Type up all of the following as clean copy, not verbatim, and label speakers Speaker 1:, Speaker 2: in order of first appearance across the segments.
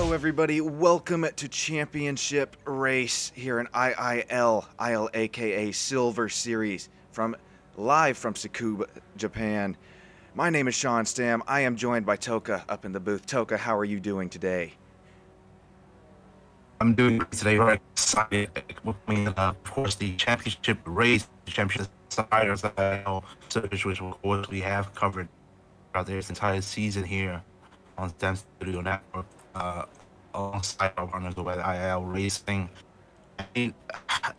Speaker 1: Hello everybody, welcome to Championship Race here in IIL, aka Silver Series, live from Tsukuba, Japan. My name is Sean Stam. I am joined by Toka up in the booth. Toka, how are you doing today?
Speaker 2: I'm doing great today, very excited. Of course, the championship race, the championship riders, which of course we have covered throughout this entire season here on STEM Studio Network, alongside our partners with IIL Racing. I mean,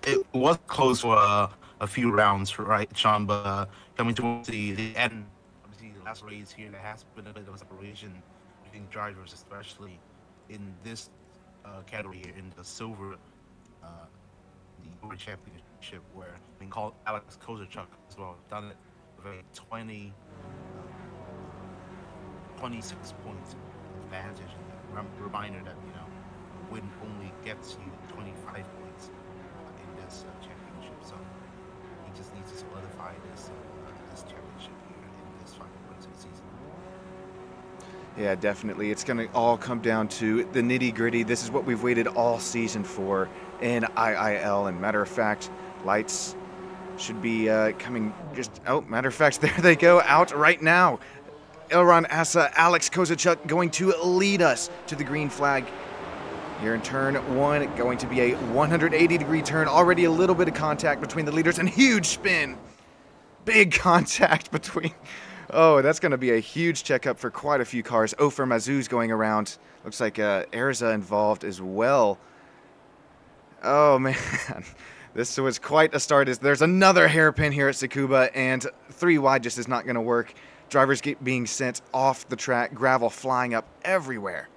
Speaker 2: it was close for a few rounds, right, Sean? But coming towards the end, obviously the last race here, there has been a bit of a separation between drivers, especially in this category here, in the silver, the World Championship, where we called Alex Kozachuk as well, done it with a 26 points advantage. Reminder that, you know, a win only gets you 25 points in this championship, so he just needs to solidify this championship here in this final race of the season.
Speaker 1: Yeah, definitely. It's going to all come down to the nitty-gritty. This is what we've waited all season for in IIL. And matter of fact, lights should be coming just... Oh, matter of fact, there they go, out right now. Elron Asa, Alex Kozachuk going to lead us to the green flag. Here in turn one, going to be a 180-degree turn. Already a little bit of contact between the leaders and huge spin. Big contact between... Oh, that's going to be a huge checkup for quite a few cars. Ofer Mazuz going around. Looks like Erza involved as well. Oh, man. This was quite a start. There's another hairpin here at Tsukuba, and 3 wide just is not going to work. Drivers being sent off the track, gravel flying up everywhere.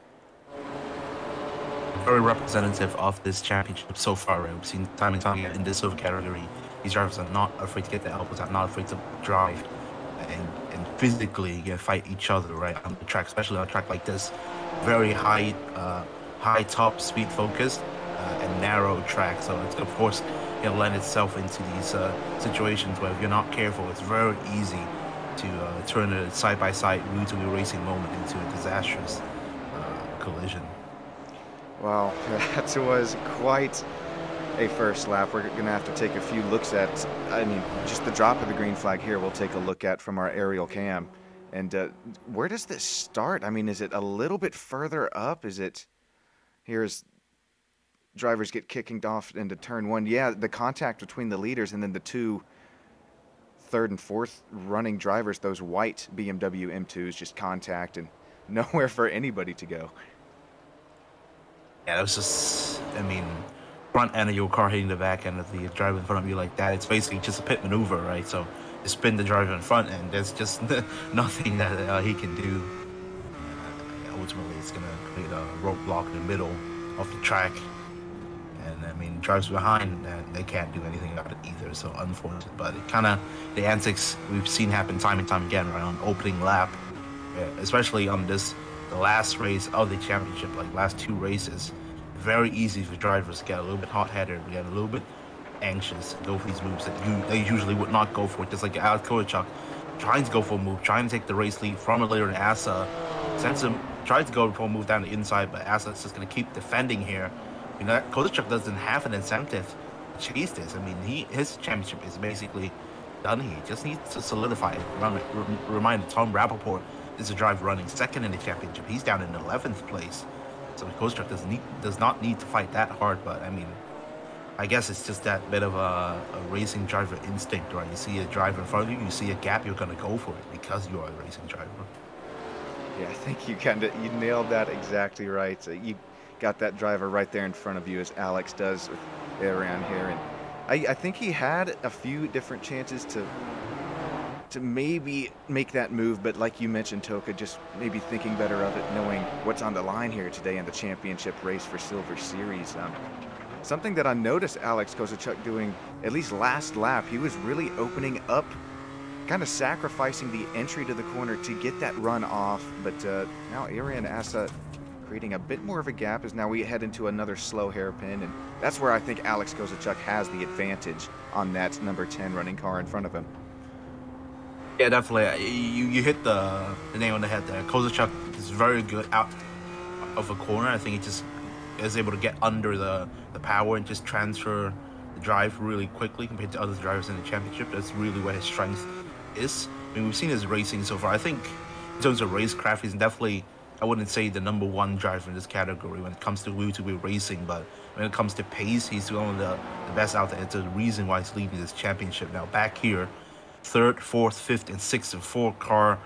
Speaker 2: Very representative of this championship so far, right? We've seen time and time again in this silver category, these drivers are not afraid to get their elbows out, not afraid to drive and physically fight each other, right, on the track, especially on a track like this. Very high top speed focused and narrow track, so it's of course lend itself into these situations where if you're not careful, it's very easy to turn a side-by-side wheel-to-wheel racing moment into a disastrous collision.
Speaker 1: Wow, that was quite a first lap. We're going to have to take a few looks at, I mean, just the drop of the green flag here we'll take a look at from our aerial cam. And where does this start? I mean, is it a little bit further up? Is it, here's drivers get kicked off into turn one. Yeah, the contact between the leaders and then the two third and fourth running drivers, those white BMW M2s, just contact and nowhere for anybody to go.
Speaker 2: Yeah, that was just, I mean, front end of your car hitting the back end of the driver in front of you like that. It's basically just a pit maneuver, right? So you spin the driver in front and there's just nothing that he can do. Ultimately, it's going to create a roadblock in the middle of the track. And I mean, drivers behind, they can't do anything about it either, so unfortunate. But it kind of, the antics we've seen happen time and time again, right, on opening lap, especially on the last race of the championship, like last 2 races. Very easy for drivers to get a little bit hot-headed, get a little bit anxious, go for these moves that they usually would not go for. Just like Alex Kozachuk trying to go for a move, trying to take the race lead from a leader in Asa, sends him, tries to go for a move down the inside, but Asa's just going to keep defending here. You know, Kozachuk doesn't have an incentive to chase this. I mean, his championship is basically done. He just needs to solidify it. Remind Tom Rappaport is a driver running second in the championship. He's down in 11th place. So Kozachuk does not need to fight that hard, but I mean, I guess it's just that bit of a racing driver instinct, right? You see a driver in front of you, you see a gap, you're going to go for it because you are a racing driver.
Speaker 1: Yeah, I think you nailed that exactly right. You got that driver right there in front of you, as Alex does around here, and I think he had a few different chances to maybe make that move, but like you mentioned, Toka, just maybe thinking better of it, knowing what's on the line here today in the championship race for Silver Series. Something that I noticed Alex Kozachuk doing, at least last lap, he was really opening up, kind of sacrificing the entry to the corner to get that run off, but now Arian Asa creating a bit more of a gap as now we head into another slow hairpin, and that's where I think Alex Kozachuk has the advantage on that number 10 running car in front of him.
Speaker 2: Yeah, definitely. You hit the nail on the head there. Kozachuk is very good out of a corner. I think he just is able to get under the power and just transfer the drive really quickly compared to other drivers in the championship. That's really where his strength is. I mean, we've seen his racing so far. I think in terms of racecraft, he's definitely, I wouldn't say the #1 driver in this category when it comes to wheel-to-wheel racing, but when it comes to pace, he's one of the best out there. It's a reason why he's leading this championship. Now back here, 3rd, 4th, 5th, and 6th and 4-car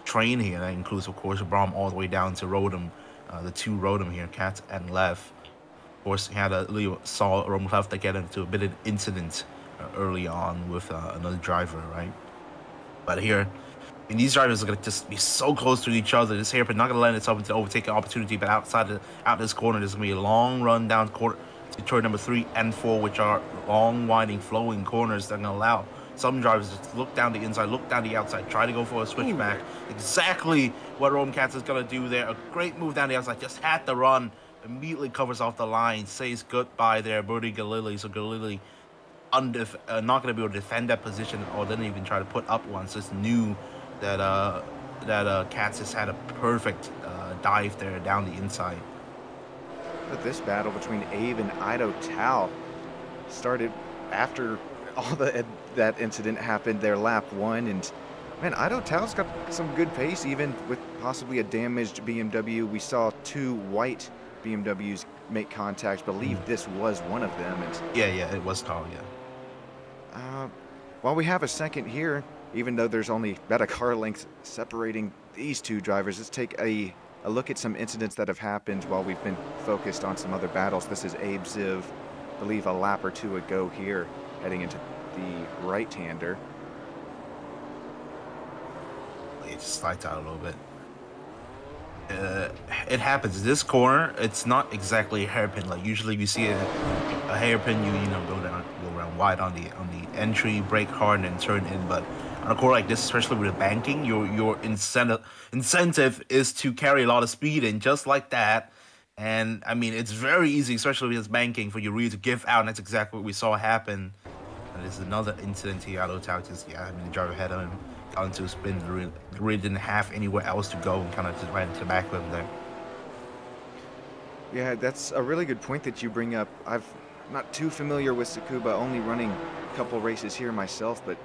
Speaker 2: train here. That includes, of course, Braum all the way down to Rodham, the 2 Rodham here, Cat and Lev. Of course, he had saw Rodham Lev to get into a bit of an incident early on with another driver, right? But here, and these drivers are going to just be so close to each other. This hairpin not going to lend itself into overtaking opportunity, but out this corner, there's going to be a long run down to turn number 3 and 4, which are long, winding, flowing corners that are going to allow some drivers to look down the inside, look down the outside, try to go for a switchback. Exactly what Roman Katz is going to do there. A great move down the outside, just had to run, immediately covers off the line, says goodbye there, Birdie Galili. So Galili not going to be able to defend that position or didn't even try to put up one. So it's new that Katz has had a perfect dive there down the inside.
Speaker 1: But this battle between Abe and Ido Tao started after all that incident happened there, lap 1, and man, Ido Tao's got some good pace, even with possibly a damaged BMW. We saw 2 white BMWs make contact. Believe this was one of them. And
Speaker 2: yeah, it was Tao. Yeah.
Speaker 1: While we have a second here, even though there's only about a car length separating these 2 drivers, let's take a look at some incidents that have happened while we've been focused on some other battles. This is Abe Ziv, I believe a lap or 2 ago here, heading into the right-hander.
Speaker 2: It just slides out a little bit. It happens. This corner, it's not exactly a hairpin. Like usually you see a hairpin, you know, go around wide on the entry, brake hard, and then turn in. But on a corner like this, especially with the banking, your incentive is to carry a lot of speed in, just like that. And I mean, it's very easy, especially with this banking, for your rear to give out, and that's exactly what we saw happen. And there's another incident here. Ido Tao just, the driver had him got into a spin, really didn't have anywhere else to go, and kind of just ran into the back of him there.
Speaker 1: Yeah, that's a really good point that you bring up. I'm not too familiar with Tsukuba, only running a couple races here myself, but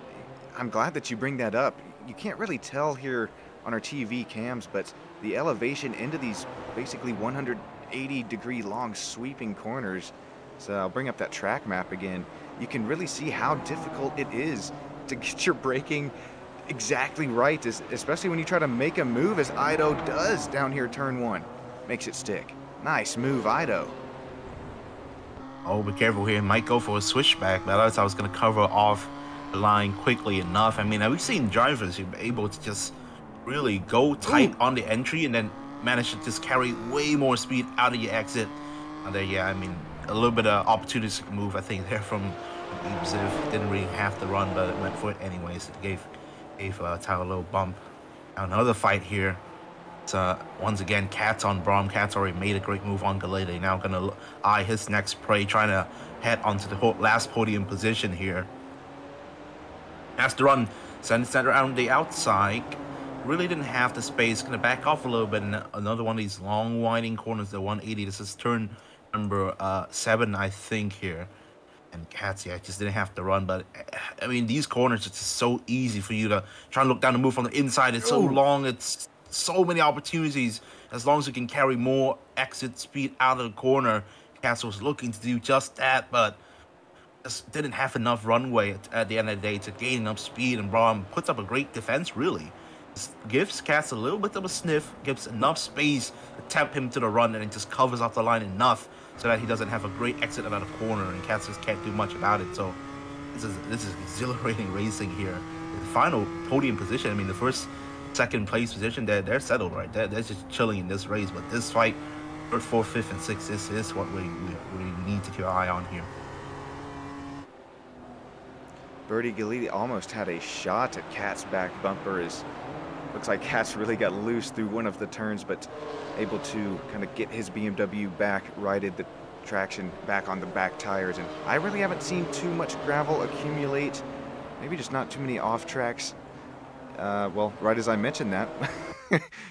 Speaker 1: I'm glad that you bring that up. You can't really tell here on our TV cams, but the elevation into these basically 180-degree long sweeping corners. So I'll bring up that track map again. You can really see how difficult it is to get your braking exactly right, especially when you try to make a move, as Ido does down here, turn 1. Makes it stick. Nice move, Ido.
Speaker 2: Oh, be careful here. Might go for a switchback, but I was going to cover off the line quickly enough. I mean, we've seen drivers who are able to just really go tight on the entry and then manage to just carry way more speed out of your exit. And there, yeah, I mean, a little bit of opportunistic move, I think, there from Ziv. Didn't really have to run, but it went for it anyways. It gave Tao a little bump. Now another fight here. It's once again Katz on Braum. Katz already made a great move on Galede. Now gonna eye his next prey, trying to head onto the last podium position here. Has to run center around the outside. Really didn't have the space. Gonna back off a little bit. And another one of these long winding corners, the 180. This is turn number 7, I think, here. And Katz, yeah, just didn't have to run. But I mean, these corners, it's just so easy for you to try and look down and move from the inside. It's so long. It's so many opportunities. As long as you can carry more exit speed out of the corner, Katz was looking to do just that, but just didn't have enough runway at the end of the day to gain enough speed. And Braum puts up a great defense, really. Just gives Katz a little bit of a sniff, gives enough space to tempt him to the run, and it just covers off the line enough so that he doesn't have a great exit out of the corner, and Katz just can't do much about it. So this is exhilarating racing here. The final podium position, I mean, the first, second place position, they're settled right there. They're just chilling in this race. But this fight, 3rd, 4th, 5th, and 6th, this is what we need to keep our eye on here.
Speaker 1: Birdie Galidi almost had a shot at Katz's back bumper. Looks like Katz really got loose through one of the turns, but able to kind of get his BMW back, righted the traction back on the back tires. And I really haven't seen too much gravel accumulate. Maybe just not too many off tracks. Well, right as I mentioned that,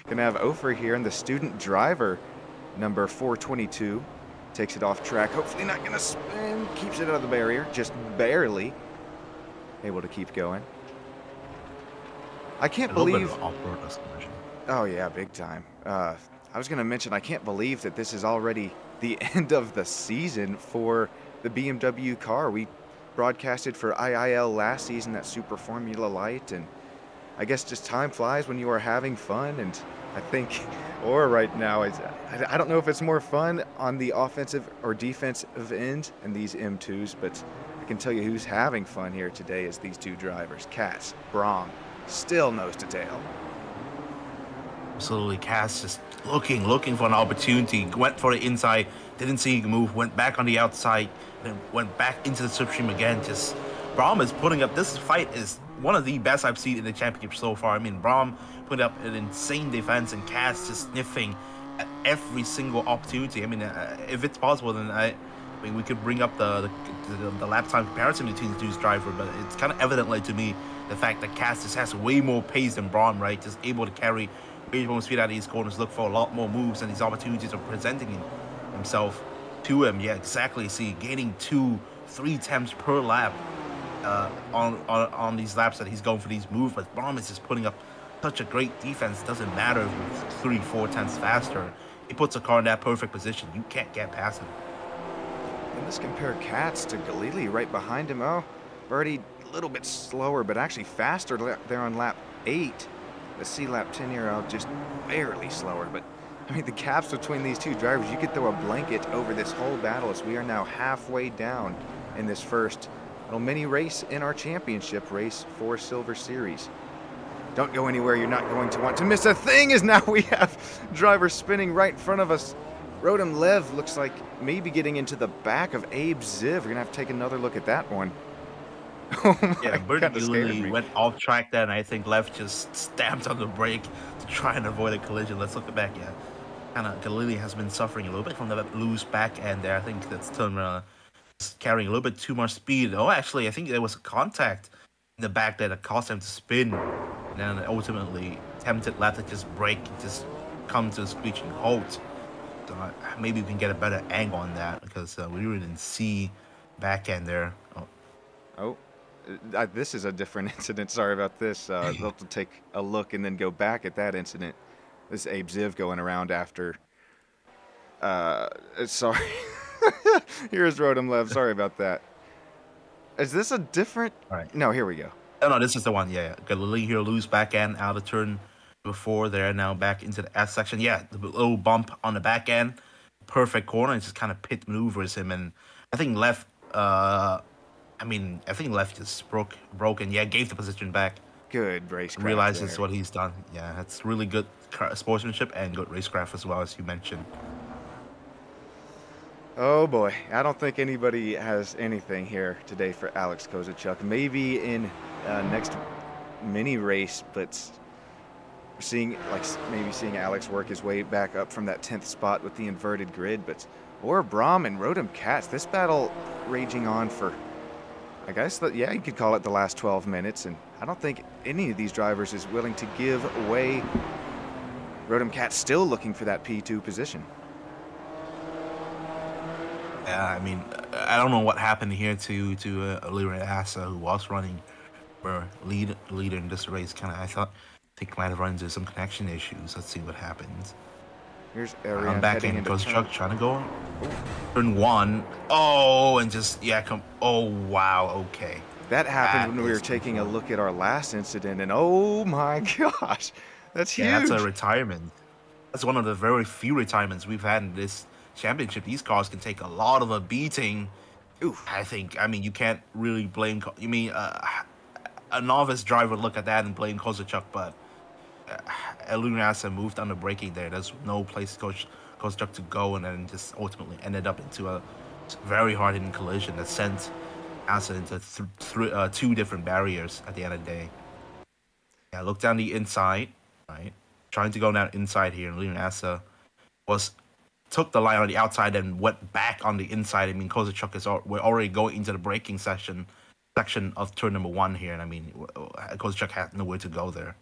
Speaker 1: gonna have Ofer here, and the student driver Number 422 takes it off track. Hopefully not going to spin. Keeps it out of the barrier. Just barely able to keep going. I can't believe... Oh, yeah, big time. I was going to mention, I can't believe that this is already the end of the season for the BMW car. We broadcasted for IIL last season, that Super Formula Light, and I guess just time flies when you are having fun, and I think or right now, I don't know if it's more fun on the offensive or defensive end in these M2s, but I can tell you who's having fun here today is these two drivers, Katz, Brom, still nose to tail.
Speaker 2: Absolutely, Cass just looking for an opportunity. Went for the inside, didn't see him move. Went back on the outside, then went back into the slipstream again. Just Brom is putting up. This fight is one of the best I've seen in the championship so far. I mean, Brom put up an insane defense, and Cass just sniffing at every single opportunity. I mean, if it's possible, then I mean we could bring up the lap time comparison between the two drivers, but it's kind of evidently to me the fact that Cass just has way more pace than Brom, right? Just able to carry way more speed out of these corners, look for a lot more moves, and these opportunities are presenting himself to him. Yeah, exactly. See, gaining 2-3 attempts per lap on these laps that he's going for these moves, but Brom is just putting up such a great defense. Doesn't matter if it's 3-4 tenths faster. He puts a car in that perfect position. You can't get past him.
Speaker 1: And let's compare Katz to Galili right behind him. Oh, Birdie a little bit slower, but actually faster there on lap 8. Let's see lap 10 here out, just barely slower. But, I mean, the gaps between these two drivers, you could throw a blanket over this whole battle as we are now halfway down in this first little mini race in our championship race for Silver Series. Don't go anywhere. You're not going to want to miss a thing, as now we have drivers spinning right in front of us. Rodem Lev looks like maybe getting into the back of Abe Ziv. We're going to have to take another look at that one.
Speaker 2: Oh my, yeah, Birdie literally went off track there, and I think Lev just stamped on the brake to try and avoid a collision. Let's look back. Yeah, kind of Galili has been suffering a little bit from the loose back end there. I think that's carrying a little bit too much speed. Oh, actually, I think there was a contact in the back there that caused him to spin, and then ultimately attempted Lev to just brake, just come to a screeching halt. So maybe we can get a better angle on that, because we really didn't see back end there.
Speaker 1: Oh. This is a different incident. Sorry about this. They'll have to take a look and then go back at that incident. This is Abe Ziv going around after. Sorry. Here's Rodem Lev. Sorry about that. Is this a different?
Speaker 2: All right.
Speaker 1: No, here we go.
Speaker 2: Oh, no, this is the one. Yeah. Galili here, loose back end out of turn before there. Now back into the S section. Yeah, the little bump on the back end. Perfect corner. And just kind of pit maneuvers him. And I think Lev. I think Left is broken. Yeah, gave the position back.
Speaker 1: Good racecraft.
Speaker 2: Realizes what he's done. Yeah, that's really good sportsmanship and good racecraft as well, as you mentioned.
Speaker 1: Oh boy, I don't think anybody has anything here today for Alex Kozachyk. Maybe in next mini race, but seeing Alex work his way back up from that 10th spot with the inverted grid. But or Brom and Rodem Katz, this battle raging on for, I guess, yeah, you could call it the last 12 minutes, and I don't think any of these drivers is willing to give away. Rodem Katz still looking for that P2 position.
Speaker 2: Yeah, I mean, I don't know what happened here to Alira Asa, who was running for leader in this race. I think might have run into some connection issues. Let's see what happens.
Speaker 1: Here's Ariane
Speaker 2: back in, goes truck trying to go turn 1. Oh, and just oh wow, okay.
Speaker 1: That happened when we were taking a look at our last incident, and oh my gosh, that's huge.
Speaker 2: Yeah, that's a retirement. That's one of the very few retirements we've had in this championship. These cars can take a lot of a beating.
Speaker 1: Oof.
Speaker 2: I mean, you can't really blame. You mean a novice driver would look at that and blame Kozachyk, but Elunasa moved on the braking there. There's no place Kozachyk to go, and then just ultimately ended up into a very hard-hitting collision that sent Asa into 2 different barriers at the end of the day. Yeah, look down the inside, right? Trying to go down inside here, and Elunasa took the line on the outside and went back on the inside. I mean, Kozachyk we're already going into the braking section of turn number 1 here, and I mean, Kozachyk had nowhere to go there.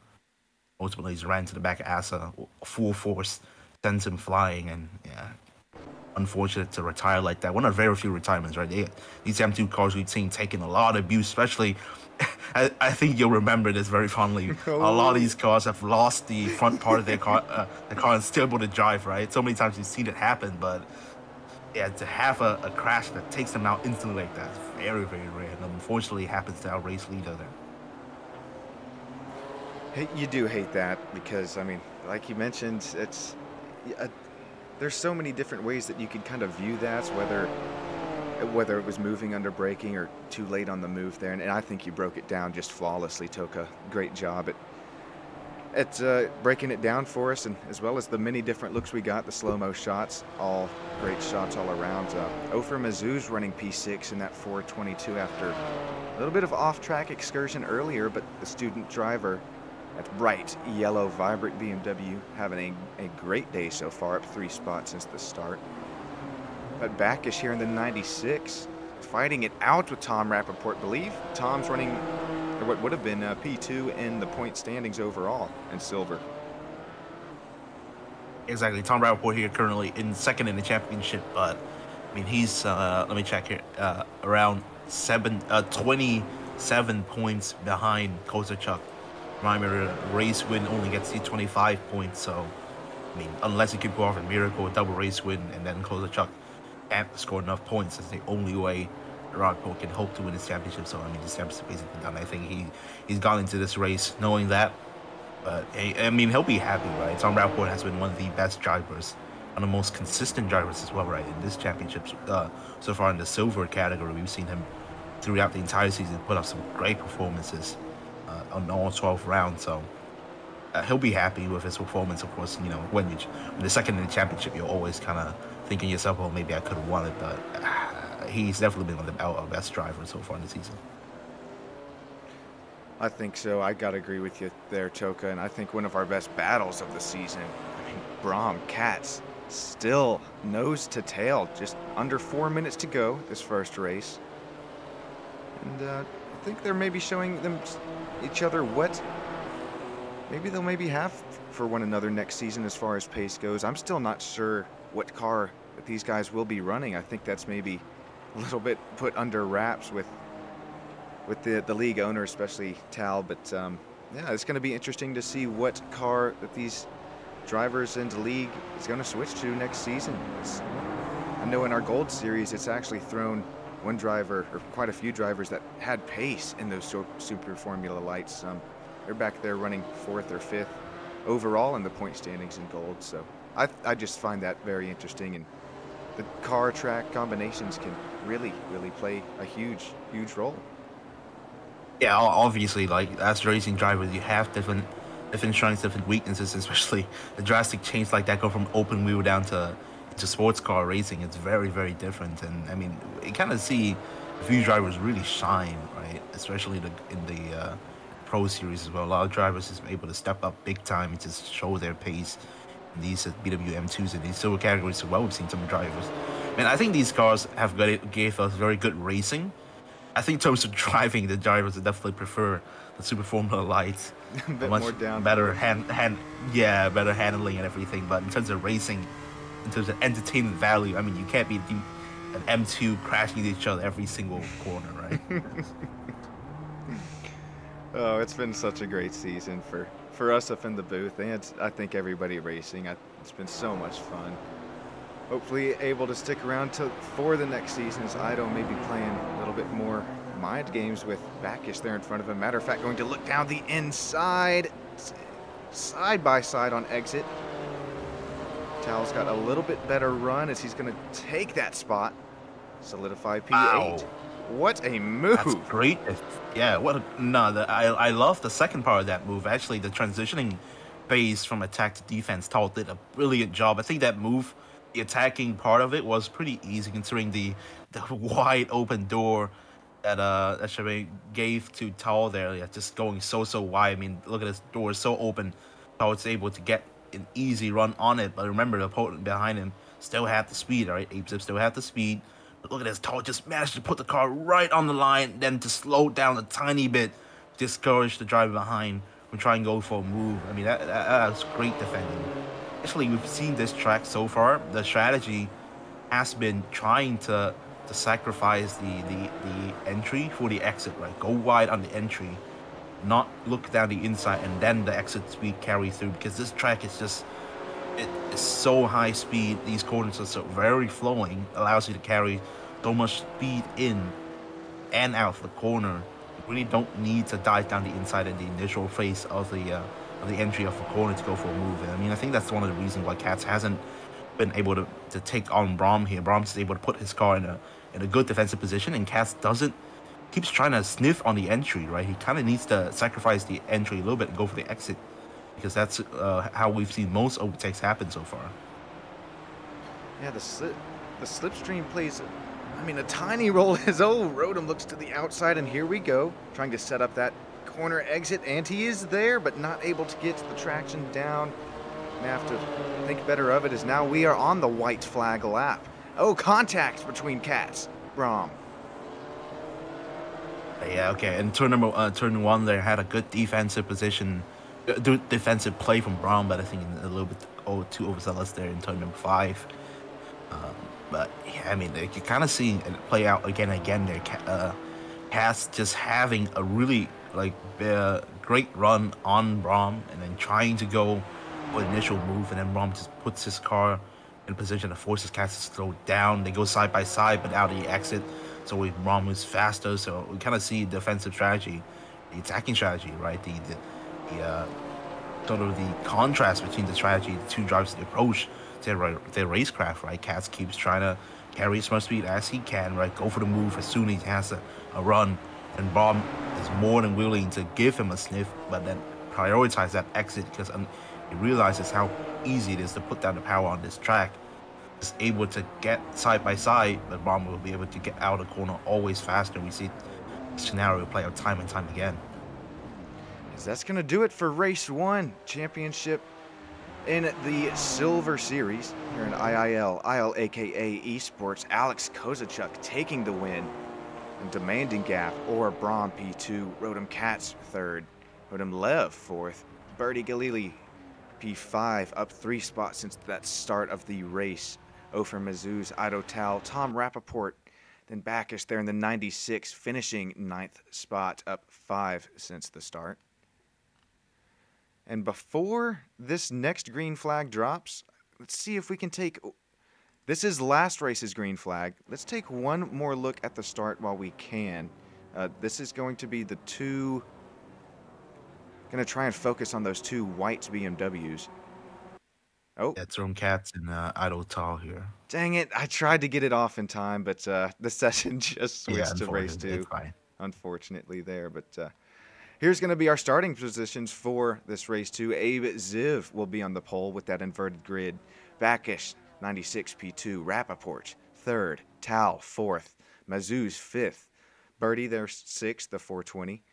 Speaker 2: Ultimately, he's ran to the back of Asa, full force, sends him flying, and yeah, unfortunate to retire like that. One of very few retirements, right? These M2 cars we've seen taking a lot of abuse, especially. I think you'll remember this very fondly. A lot of these cars have lost the front part of their car and still able to drive, right? So many times you've seen it happen, but yeah, to have a crash that takes them out instantly like that is very, very rare. And unfortunately, it happens to our race leader there.
Speaker 1: Hey, you do hate that because, I mean, like you mentioned, it's there's so many different ways that you could kind of view that, whether it was moving under braking or too late on the move there. And I think you broke it down just flawlessly, Toka. Great job at breaking it down for us, and as well as the many different looks we got, the slow-mo shots, all great shots all around. Ofer Mazou's running P6 in that 422 after a little bit of off-track excursion earlier, but the student driver, that bright yellow vibrant BMW, having a great day so far, up 3 spots since the start. But Backish here in the 96, fighting it out with Tom Rappaport. Believe Tom's running, or what would have been P2 in the point standings overall in silver.
Speaker 2: Exactly. Tom Rappaport here currently in second in the championship, but I mean he's let me check here, around 27 points behind Kozachuk. Primary race win only gets you 25 points, so I mean unless you can pull off a miracle, double race win, and then Kozachuk can't score enough points, that's the only way Rappaport can hope to win this championship. So I mean this championship is basically done. I think he's gone into this race knowing that. But I mean, he'll be happy, right? Tom Rappaport has been one of the best drivers, one of the most consistent drivers as well, right? In this championship, so far in the silver category, we've seen him throughout the entire season put up some great performances on all 12 rounds. So he'll be happy with his performance. Of course, you know, when the second in the championship, you're always kind of thinking yourself, well, maybe I could have won it, but he's definitely been one of the best drivers so far in the season.
Speaker 1: I think so. I gotta agree with you there, Toka, and I think one of our best battles of the season. I mean, Brahm, Katz, still nose to tail, just under 4 minutes to go this first race. And I think they're maybe showing each other what maybe they'll have for one another next season as far as pace goes. I'm still not sure what car that these guys will be running. I think that's maybe a little bit put under wraps with the league owner, especially Tal. But yeah, it's going to be interesting to see what car that these drivers in the league is going to switch to next season. I know in our Gold Series, it's actually thrown one driver, or quite a few drivers, that had pace in those Super Formula Lights. They're back there running 4th or 5th overall in the point standings in Gold. So I just find that very interesting, and the car track combinations can really play a huge role.
Speaker 2: Yeah, obviously, like as racing drivers, you have different strengths, different weaknesses, especially a drastic change like that, go from open wheel down to sports car racing. It's very different, and I mean, you kind of see a few drivers really shine, right? Especially in the Pro Series as well. A lot of drivers is able to step up big time and just show their pace in these BMW M2s and these silver categories as well. We've seen some drivers. And I think these cars have gave us very good racing. I think in terms of driving, the drivers would definitely prefer the Super Formula Lights.
Speaker 1: A bit more down.
Speaker 2: Better better handling and everything. But in terms of racing, in terms of entertainment value, I mean, you can't be an M2 crashing into each other every single corner, right?
Speaker 1: Oh, it's been such a great season for us up in the booth, and I think everybody racing. It's been so much fun. Hopefully able to stick around for the next season, as Ido may be playing a little bit more mind games with Backish there in front of him. Matter of fact, going to look down the inside, side by side on exit. Tal's got a little bit better run as he's going to take that spot, solidify P8.
Speaker 2: Wow.
Speaker 1: What a move!
Speaker 2: That's great. Yeah, I love the second part of that move. Actually, the transitioning phase from attack to defense, Tal did a brilliant job. I think that move, the attacking part of it, was pretty easy considering the wide open door that Shabay gave to Tal there. Yeah, just going so wide. I mean, look at this door, is so open. Tal was able to get an easy run on it, but remember the opponent behind him still had the speed, right? Apezip still had the speed. But look at this, Tal just managed to put the car right on the line, then to slow down a tiny bit, discourage the driver behind from trying to go for a move. I mean, that was great defending. actually we've seen this track so far. The strategy has been trying to sacrifice the entry for the exit, right? Go wide on the entry, not look down the inside, and then the exit speed carry through. Because this track is just it is so high speed. These corners are so very flowing, allows you to carry so much speed in and out of the corner. You really don't need to dive down the inside in the initial phase of the entry of the corner to go for a move. And I mean, I think that's one of the reasons why Cats hasn't been able to take on Braum here. Braum's able to put his car in a good defensive position, and Cats keeps trying to sniff on the entry, right? He kind of needs to sacrifice the entry a little bit and go for the exit, because that's how we've seen most overtakes happen so far.
Speaker 1: Yeah, the slipstream plays, I mean, a tiny role as Rodham looks to the outside, and here we go, trying to set up that corner exit, and he is there, but not able to get the traction down. Gonna have to think better of it, as now we are on the white flag lap. Oh, contact between Cats. Braum.
Speaker 2: Yeah, okay. And turn one there had a good defensive position, defensive play from Braum, but I think a little bit too overzealous there in turn number 5. But yeah, I mean, you're kind of seeing it play out again and again there. Cats just having a really great run on Braum, and then trying to go for the initial move, and then Braum just puts his car in a position that forces Cats to slow down. They go side by side, but out of the exit, so Braum moves faster. So we kind of see defensive strategy, the attacking strategy, right? The sort of the contrast between the strategy the two drivers approach their racecraft, right? Cats keeps trying to carry as much speed as he can, right? Go for the move as soon as he has a run, and Braum is more than willing to give him a sniff, but then prioritize that exit, because he realizes how easy it is to put down the power on this track. Is able to get side by side, but Braum will be able to get out of the corner always faster. We see the scenario play out time and time again.
Speaker 1: That's going to do it for race 1 championship in the Silver Series here in IIL, ILAKA Esports. Alex Kozacek taking the win and demanding gap, or Braum P2, Rodham Cats 3rd, Rodham Lev 4th, Birdie Galili P5, up 3 spots since that start of the race. Ofer Mazuz, Ido Tal, Tom Rappaport, then Backus there in the 96, finishing 9th spot, up 5 since the start. And before this next green flag drops, let's see if we can take... This is last race's green flag. Let's take one more look at the start while we can. This is going to be the two... Going to try and focus on those 2 white BMWs. Oh.
Speaker 2: Yeah, Throne Cats and Ido Tal here.
Speaker 1: Dang it. I tried to get it off in time, but the session just switched to race 2.
Speaker 2: It's fine.
Speaker 1: Unfortunately there, but... Here's going to be our starting positions for this race 2. Abe Ziv will be on the pole with that inverted grid. Backus, 96 P2. Rappaport, 3rd. Tal, 4th. Mazuz, 5th. Birdie, there, 6th, the 420.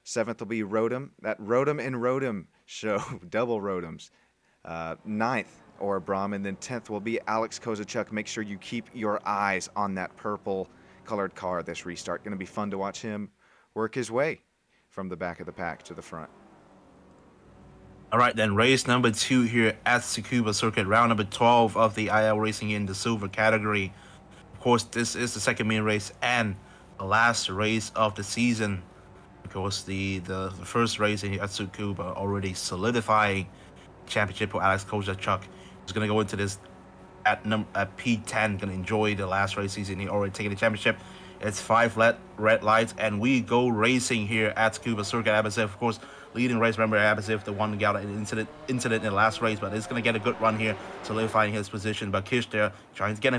Speaker 1: 7th will be Rodham. That Rodham and Rodham show, double Rodhams. 9th, or Braum, and then 10th will be Alex Kozacek. Make sure you keep your eyes on that purple-colored car this restart. Going to be fun to watch him work his way from the back of the pack to the front.
Speaker 2: All right, then race number 2 here at Tsukuba Circuit, round number 12 of the IL Racing in the silver category. Of course, this is the second main race and the last race of the season. Of course, the first race at Tsukuba already solidifying championship for Alex Kozacek. He's going to go into this at P10, going to enjoy the last race season. He already taken the championship. It's 5 red lights, and we go racing here at Tsukuba Circuit. Abasev, of course, leading race. Remember, Abasev, the one that got an incident in the last race, but it's going to get a good run here, solidifying his position. But Kish there, trying to get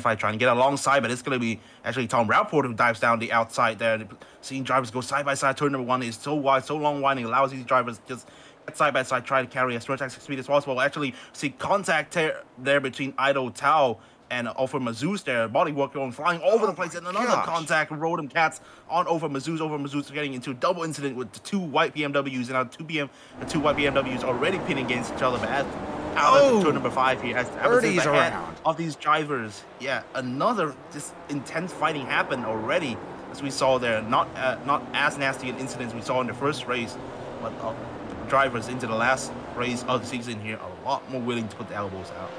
Speaker 2: alongside, but it's going to be actually Tom Rapport who dives down the outside there. Seeing drivers go side by side. Turn number 1 is so wide, so long winding, allows these drivers to just get side by side, try to carry as much exit speed as possible. We'll actually see contact there between Ido Tal and Ofer Mazuz there, bodywork going flying over the place, and another contact, Rodham Cats on Ofer Mazuz. Ofer Mazuz getting into a double incident with the 2 white BMWs, and now the 2 white BMWs already pitting against each other. But out turn number 5 here, as
Speaker 1: birdies around
Speaker 2: of these drivers. Yeah, another just intense fighting happened already, as we saw there. Not as nasty an incident as we saw in the first race, but drivers into the last race of the season here. a lot more willing to put the elbows out.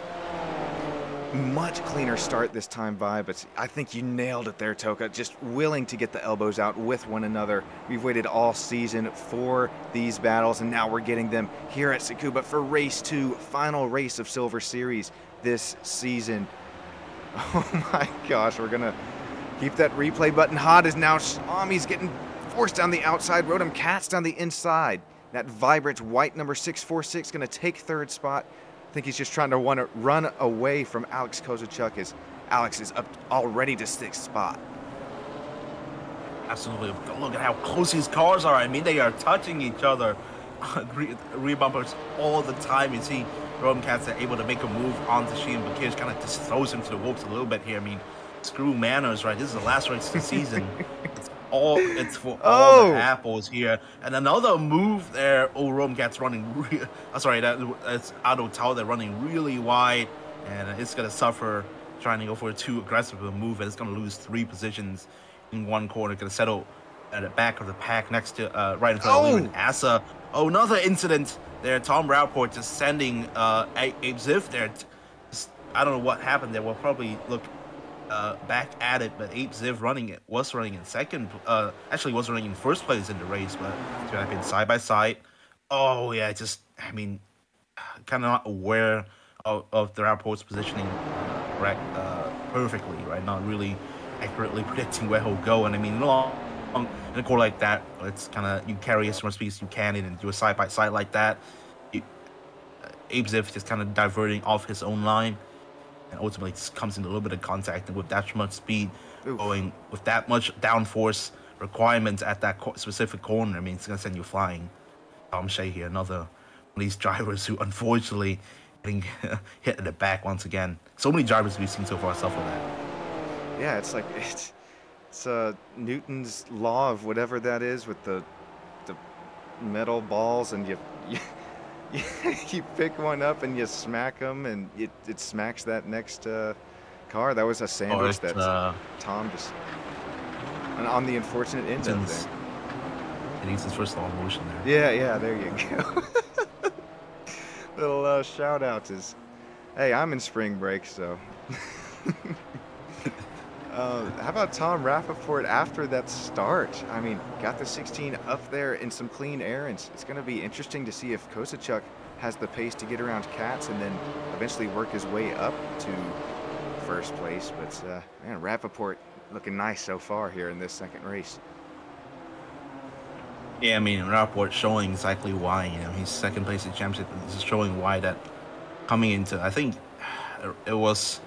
Speaker 1: Much cleaner start this time by, but I think you nailed it there, Toka. Just willing to get the elbows out with one another. We've waited all season for these battles, and now we're getting them here at Tsukuba for race 2, final race of Silver Series this season. Oh my gosh, we're gonna keep that replay button hot as now Swami's getting forced down the outside, Rotom Cat's down the inside. That vibrant white number 646 gonna take third spot. I think he's just trying to want to run away from Alex Kozachyk as Alex is up already to 6th spot.
Speaker 2: Absolutely. Look at how close these cars are. I mean, they are touching each other. Rear bumpers all the time. You see Rotom Cats are able to make a move onto Sheen, but Kish kind of just throws him to the wolves a little bit here. I mean, screw manners, right? This is the last race of the season. It's for all the apples here. And another move there. Oh, Rotom Cat's running. That's Auto Tao. They're running really wide, and it's gonna suffer trying to go for a too aggressive of a move, and it's gonna lose 3 positions in one corner. Gonna settle at the back of the pack next to right in front of Asa. Oh, another incident there. Tom Rapport just sending Abe Ziff there. I don't know what happened there. We'll probably look back at it, but Abe Ziv was running in second. Actually, was running in first place in the race, but it's been side by side. Oh yeah, I mean, kind of not aware of the Rapport's positioning perfectly, right? Not really accurately predicting where he'll go. And I mean, in a core like that, it's kind of you carry as much speed as you can and do a side by side like that. Abe Ziv just kind of diverting off his own line. And ultimately just comes into a little bit of contact, and with that much speed, going with that much downforce requirements at that specific corner, I mean, it's going to send you flying. Tom Shea here, another one of these drivers who unfortunately getting hit at the back once again. So many drivers we've seen so far suffer that.
Speaker 1: Yeah, it's like it's Newton's law of whatever that is with the metal balls, and you you pick one up and you smack them, and it smacks that next car. That was a sandwich that Tom just on the unfortunate end of there.
Speaker 2: It needs his first long motion there.
Speaker 1: Yeah, there you go. Little shout out is, hey, I'm in spring break, so. How about Tom Rappaport after that start? I mean, got the 16 up there in some clean air, and it's going to be interesting to see if Kozachyk has the pace to get around Katz and then eventually work his way up to first place. But, man, Rappaport looking nice so far here in this second race.
Speaker 2: Yeah, I mean, Rappaport showing exactly why, he's second place in the championship. This is showing why that coming into, I think it was...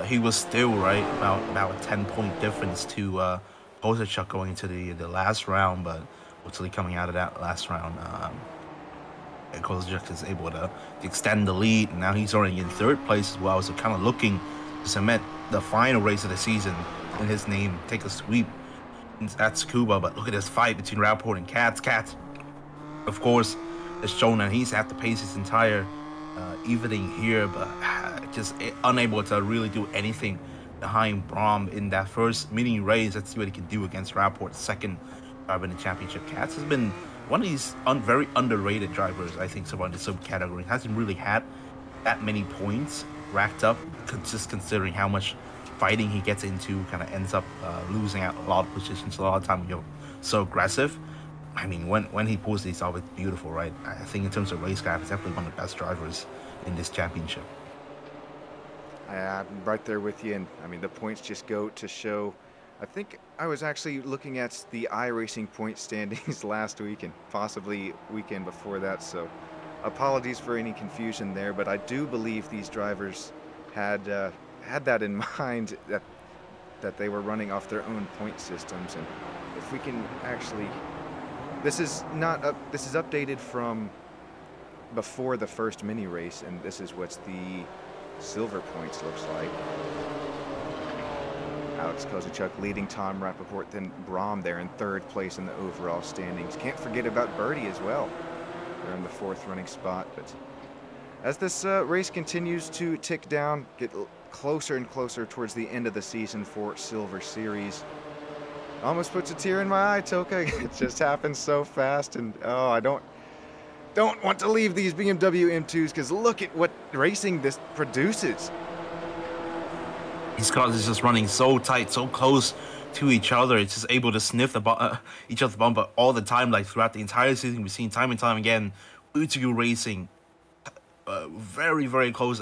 Speaker 2: he was still right about a 10-point difference to Kozachyk going into the last round, but ultimately coming out of that last round, Kozachyk is able to extend the lead, and now he's already in third place as well. So kind of looking to cement the final race of the season in his name, take a sweep at Tsukuba. But look at this fight between Rapport and Katz. Katz, of course, has shown that he's had to pace his entire evening here, but just unable to really do anything behind Braum in that first mini race. Let's see what he can do against Rapport's second driver in the championship. Katz has been one of these very underrated drivers, I think, so far in the subcategory. Hasn't really had that many points racked up, just considering how much fighting he gets into, kind of ends up losing out a lot of positions a lot of time when you're so aggressive. I mean, when he pulls these off, it's beautiful, right? I think in terms of race craft, he's definitely one of the best drivers in this championship.
Speaker 1: I'm right there with you, and I mean the points just go to show. I think I was actually looking at the iRacing point standings last week and possibly weekend before that, so apologies for any confusion there, but I do believe these drivers had that in mind, that they were running off their own point systems. And if we can actually, this is updated from before the first mini race, and this is what the silver points looks like. Alex Kozachyk leading Tom Rappaport, then Braum there in third place in the overall standings. Can't forget about Birdie as well. They're in the fourth running spot. But as this race continues to tick down, get closer and closer towards the end of the season for Silver Series, almost puts a tear in my eye, Toka. It just happens so fast, and oh, don't want to leave these BMW M2s because look at what racing this produces.
Speaker 2: These cars is just running so tight, so close to each other. It's just able to sniff each other's bumper all the time. Like throughout the entire season, we've seen time and time again, Utugu racing, very, very close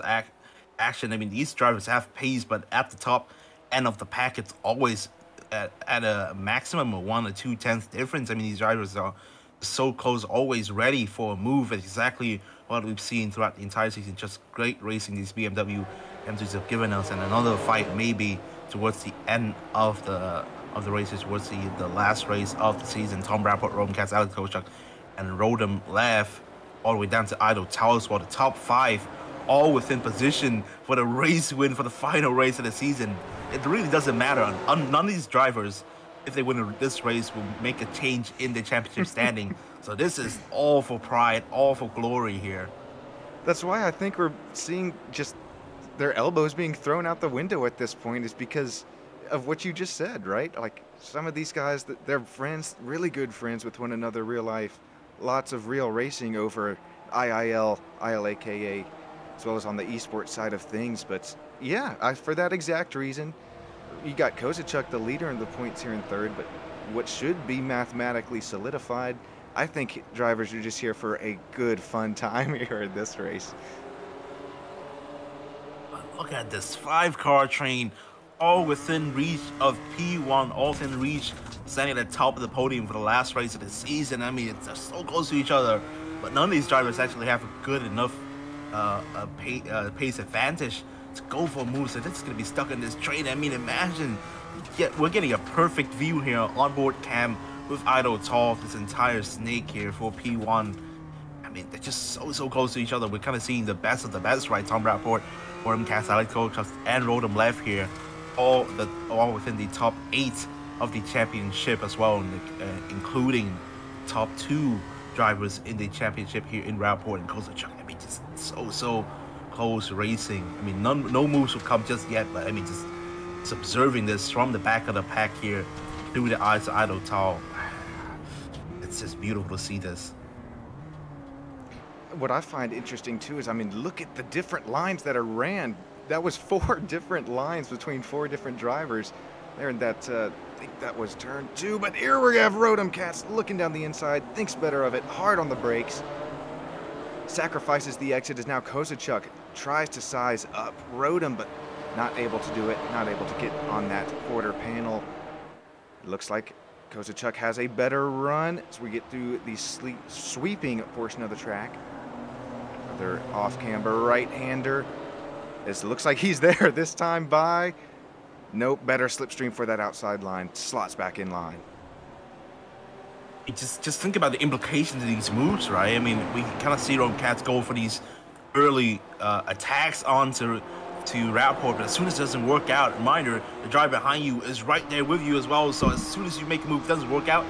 Speaker 2: action. I mean, these drivers have pace, but at the top end of the pack, it's always at a maximum of 1 or 2 tenths difference. I mean, these drivers are so close, always ready for a move. It's exactly what we've seen throughout the entire season. Just great racing these BMW M2s have given us, and another fight maybe towards the end of the races, towards the last race of the season. Tom Rapport, Roman Katz, Alex Kochuk, and Rodham left all the way down to Idle Towers for the top 5, all within position for the race win for the final race of the season. It really doesn't matter. None of these drivers, if they win this race, will make a change in the championship standing. So this is all for pride, all for glory here.
Speaker 1: That's why I think we're seeing just their elbows being thrown out the window at this point, is because of what you just said, right? Like, some of these guys, they're friends, really good friends with one another, real life. Lots of real racing over IIL, ILAKA, as well as on the esports side of things. But yeah, for that exact reason, you got Kozacek, the leader in the points here in third, but what should be mathematically solidified, I think drivers are just here for a good, fun time here in this race.
Speaker 2: Look at this 5-car train, all within reach of P1, all within reach, standing at the top of the podium for the last race of the season. I mean, it's so close to each other, but none of these drivers actually have a good enough pace advantage to go for a move. So they're just going to be stuck in this train. I mean, imagine, we're getting a perfect view here on board cam with Idle Tall, this entire snake here for P1. I mean, they're just so close to each other. We're kind of seeing the best of the best, right? Tom Rapport, Roman Katz, Alex Kochuk, and Rodham left here, all within the top 8 of the championship as well, including top 2 drivers in the championship here in Rapport and Kozacek. I mean, just so close racing. I mean, no moves will come just yet, but I mean, just observing this from the back of the pack here through the eyes of Idle Tall. It's just beautiful to see this.
Speaker 1: What I find interesting too is, I mean, look at the different lines that are ran. That was 4 different lines between 4 different drivers there in that, I think that was turn 2, but here we have Rodham Katz looking down the inside, thinks better of it, hard on the brakes, sacrifices the exit. Is now Kozacek tries to size up Rodham, but not able to do it, not able to get on that quarter panel. It looks like Kozacek has a better run as we get through the sweeping portion of the track. Another off-camber right-hander. It looks like he's there this time by. Nope, better slipstream for that outside line. Slots back in line.
Speaker 2: Just think about the implications of these moves, right? I mean, we kind of see Rodham Katz go for these early attacks onto Rapport, but as soon as it doesn't work out, reminder, the driver behind you is right there with you as well. So as soon as you make a move, it doesn't work out,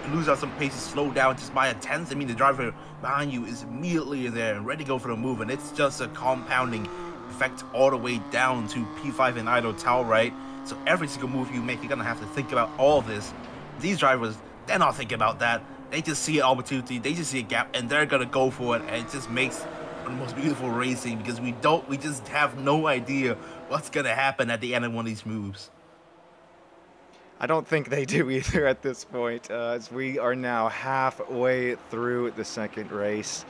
Speaker 2: you lose out some pace, slow down just by a tenth. I mean, the driver behind you is immediately there and ready to go for the move, and it's just a compounding effect all the way down to P5 and Idle Towel, right? So every single move you make, you're gonna have to think about all of this. These drivers, they're not thinking about that. They just see an opportunity, they just see a gap, and they're gonna go for it, and it just makes the most beautiful racing, because we just have no idea what's gonna happen at the end of one of these moves.
Speaker 1: I don't think they do either at this point, as we are now halfway through the second race.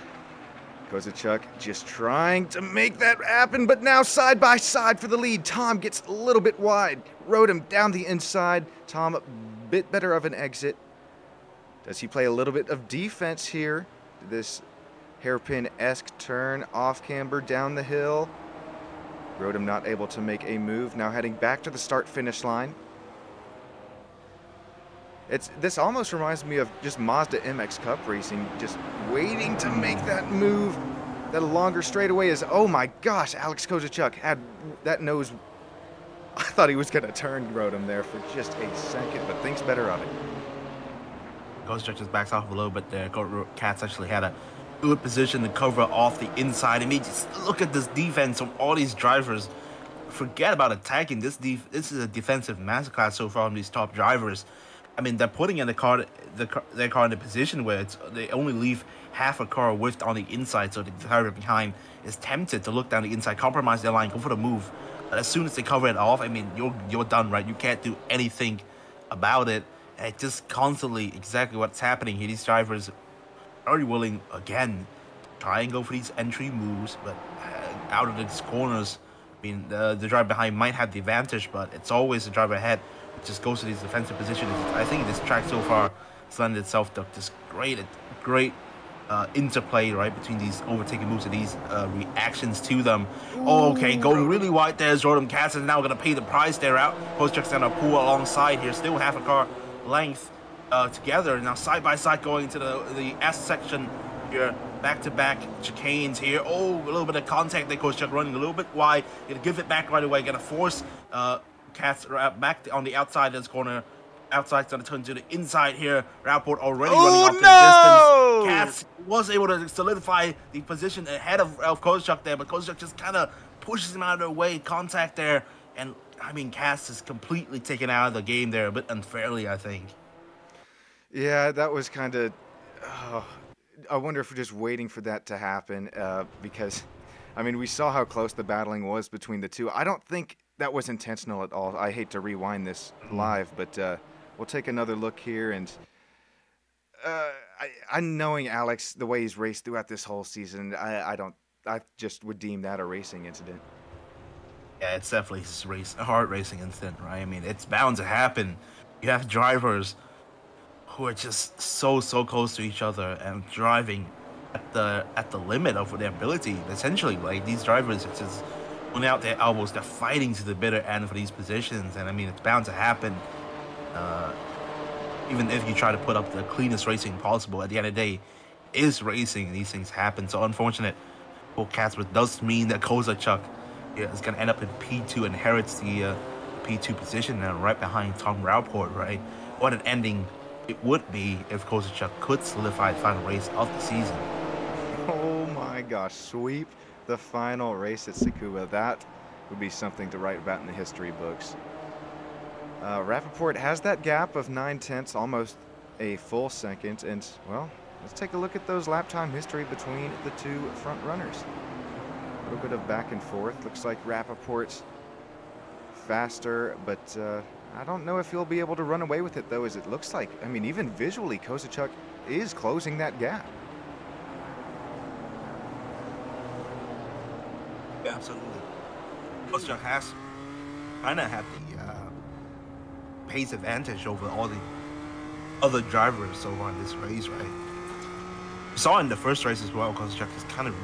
Speaker 1: Kozacek just trying to make that happen, but now side by side for the lead. Tom gets a little bit wide. Rodham down the inside. Tom a bit better of an exit. Does he play a little bit of defense here? This hairpin-esque turn off camber down the hill. Rodham not able to make a move. Now heading back to the start-finish line. This almost reminds me of just Mazda MX Cup racing, just waiting to make that move. That longer straightaway is, oh my gosh, Alex Kozacek had that nose. I thought he was going to turn Rodham there for just a second, but thinks better of it.
Speaker 2: Kozacek just backs off a little bit there. Katz actually had a good position to cover off the inside. I mean, just look at this defense from all these drivers. Forget about attacking. This is a defensive masterclass so far from these top drivers. I mean, they're putting in their car in a position where they only leave half a car width on the inside, so the driver behind is tempted to look down the inside, compromise their line, go for the move. But as soon as they cover it off, I mean, you're done, right? You can't do anything about it. And it's just constantly exactly what's happening here. These drivers are willing again try and go for these entry moves, but out of these corners, I mean, the driver behind might have the advantage, but it's always the driver ahead who just goes to these defensive positions. I think this track so far has lended itself to this great interplay, right, between these overtaking moves and these reactions to them. Ooh, oh, okay, going really wide there. Jordan Cass is now going to pay the price there out. Post-Chuck's going to pull alongside here, still half a car length together. Now side by side going to the S section here. Back-to-back chicanes here. Oh, a little bit of contact there. Coach Chuck running a little bit wide. Gonna give it back right away. Gonna force Katz back on the outside of this corner. Outside's gonna turn to the inside here. Rapport already running off the distance. Katz was able to solidify the position ahead of Coach Chuck there, but Coach Chuck just kind of pushes him out of the way. Contact there. And, I mean, Katz is completely taken out of the game there, a bit unfairly, I think.
Speaker 1: Yeah, that was kind of... I wonder if we're just waiting for that to happen because, I mean, we saw how close the battling was between the two. I don't think that was intentional at all. I hate to rewind this live, but we'll take another look here. And I knowing Alex, the way he's raced throughout this whole season, I just would deem that a racing incident.
Speaker 2: Yeah, it's definitely a hard racing incident, right? I mean, it's bound to happen. You have drivers who are just so close to each other and driving at the limit of their ability. Essentially, like, these drivers are just pulling out their elbows. They're fighting to the bitter end for these positions, and I mean, it's bound to happen. Even if you try to put up the cleanest racing possible, at the end of the day, is racing. These things happen. So unfortunate for Casper does mean that Kozacek is going to end up in P2, inherits the P2 position, and right behind Tom Rauport, right? What an ending it would be if Kozacek could solidify the final race of the season.
Speaker 1: Oh my gosh, sweep the final race at Tsukuba. That would be something to write about in the history books. Rappaport has that gap of 9/10, almost a full second. And, well, let's take a look at those lap time history between the two front runners. A little bit of back and forth. Looks like Rappaport's faster, but I don't know if he'll be able to run away with it, though, as it looks like. I mean, even visually, Kozacek is closing that gap.
Speaker 2: Yeah, absolutely. Kozacek has kind of had the pace advantage over all the other drivers so far in this race, right? We saw in the first race as well, Kozacek has kind of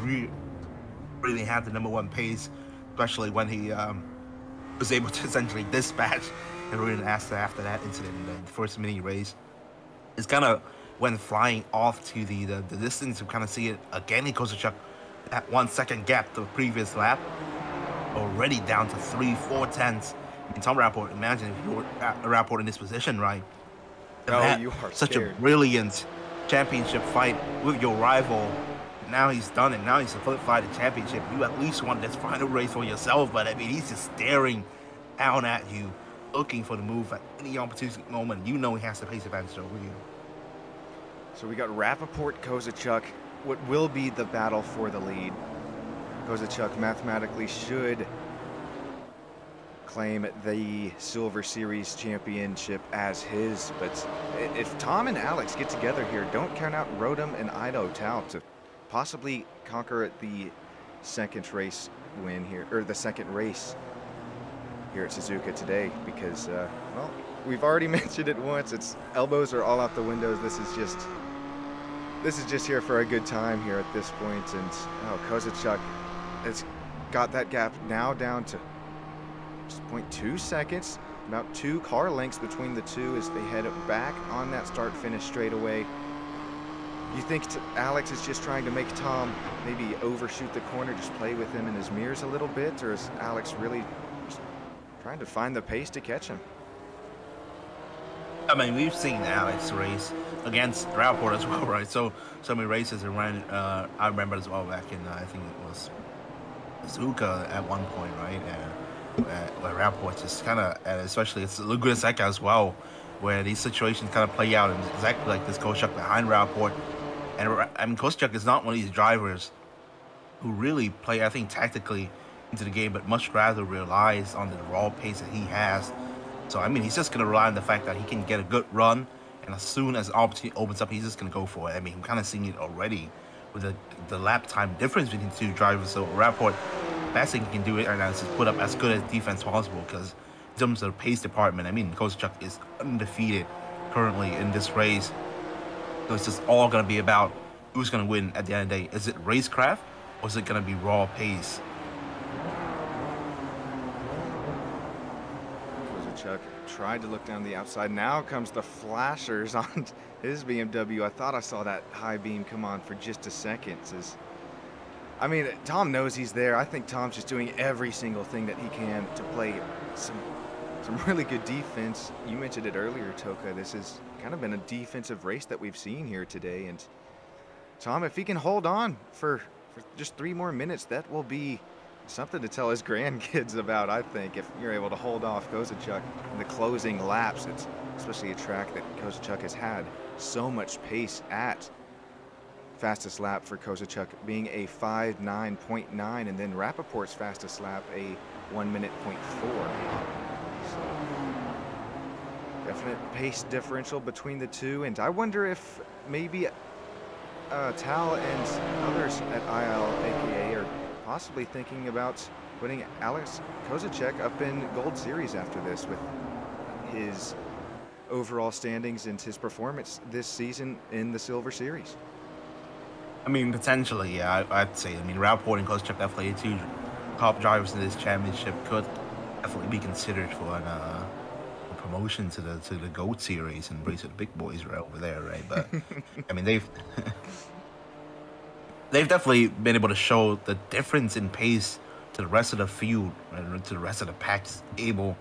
Speaker 2: really had the #1 pace, especially when he was able to essentially dispatch and really after that incident in the first mini race. It's kind of went flying off to the distance. You kind of see it again in Kozacek at 1 second gap the previous lap, already down to 3-4 tenths. I mean, Tom Rapport, imagine if you were a Rapport in this position, right?
Speaker 1: Oh, you are
Speaker 2: such
Speaker 1: scared.
Speaker 2: A brilliant championship fight with your rival. Now he's done it. Now he's solidified the championship. You at least want this final race for yourself, but I mean, he's just staring down at you, looking for the move at any opportunistic moment. You know he has to pace advantage over you.
Speaker 1: So we got Rappaport, Kozacek, what will be the battle for the lead. Kozacek mathematically should claim the Silver Series championship as his, but if Tom and Alex get together here, don't count out Rodham and Ido Tao to possibly conquer the second race win here, or the second race here at Suzuka today, because well, we've already mentioned it once. It's elbows are all out the windows. This is just here for a good time here at this point. And oh, Kozacek has got that gap now down to just 0.2 seconds, about 2 car lengths between the two as they head back on that start-finish straightaway. You think Alex is just trying to make Tom maybe overshoot the corner, just play with him in his mirrors a little bit, or is Alex really just trying to find the pace to catch him?
Speaker 2: I mean, we've seen Alex race against Rapport as well, right? So many races around. I remember as well back in I think it was Suzuka at one point, right? Where Rapport just kind of, especially it's Laguna Seca as well, where these situations kind of play out, and exactly like this Koscheck behind Rapport. And I mean, Koscheck is not one of these drivers who really play, I think, tactically into the game, but much rather relies on the raw pace that he has. So, I mean, he's just going to rely on the fact that he can get a good run, and as soon as an opportunity opens up, he's just going to go for it. I mean, I'm kind of seeing it already with the lap time difference between the two drivers. So, Rapport, best thing he can do right now is just put up as good a defense possible, because in terms of the pace department, I mean, Koscheck is undefeated currently in this race. So it's just all going to be about who's going to win at the end of the day. Is it racecraft, or is it going to be raw pace?
Speaker 1: Koscheck tried to look down the outside. Now comes the flashers on his BMW. I thought I saw that high beam come on for just a second. I mean, Tom knows he's there. I think Tom's just doing every single thing that he can to play some really good defense. You mentioned it earlier, Toka. This has kind of been a defensive race that we've seen here today. And Tom, if he can hold on for just 3 more minutes, that will be something to tell his grandkids about, I think, if you're able to hold off Koscheck in the closing laps. It's especially a track that Koscheck has had so much pace at. Fastest lap for Koscheck being a 5:09.9, and then Rappaport's fastest lap a 1:04. So definite pace differential between the two, and I wonder if maybe Tal and others at IIL AKA are possibly thinking about putting Alex Koscheck up in Gold Series after this with his overall standings and his performance this season in the Silver Series.
Speaker 2: I mean, potentially, yeah, I'd say. I mean, Rapport and Koscheck, definitely 2 top drivers in this championship, could definitely be considered for a promotion to the GOAT Series and race with the big boys right over there, right? But I mean, they've definitely been able to show the difference in pace to the rest of the field, right? To the rest of the pack, is able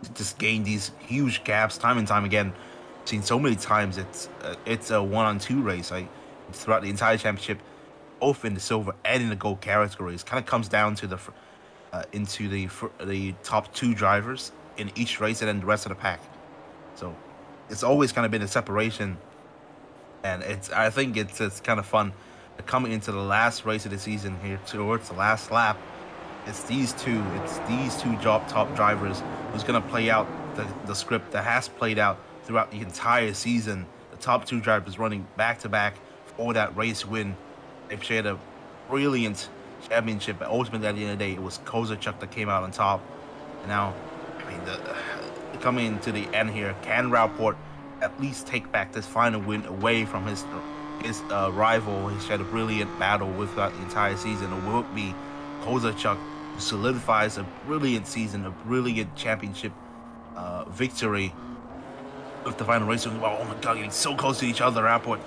Speaker 2: to just gain these huge gaps time and time again. I've seen so many times it's a 1-on-2 race, right? Throughout the entire championship, both in the silver and in the gold categories, kind of comes down to the top 2 drivers in each race, and then the rest of the pack. So it's always kind of been a separation, and I think it's kind of fun coming into the last race of the season here towards the last lap. It's these two top drivers who's going to play out the script that has played out throughout the entire season. The top 2 drivers running back to back for that race win. They've shared a brilliant championship, but ultimately at the end of the day, it was Koscheck that came out on top. And now, I mean, coming to the end here, can Rapport at least take back this final win away from his rival he shared a brilliant battle with throughout the entire season, or will it be Koscheck who solidifies a brilliant season, a brilliant championship victory with the final race? Oh my god, getting so close to each other. Rapport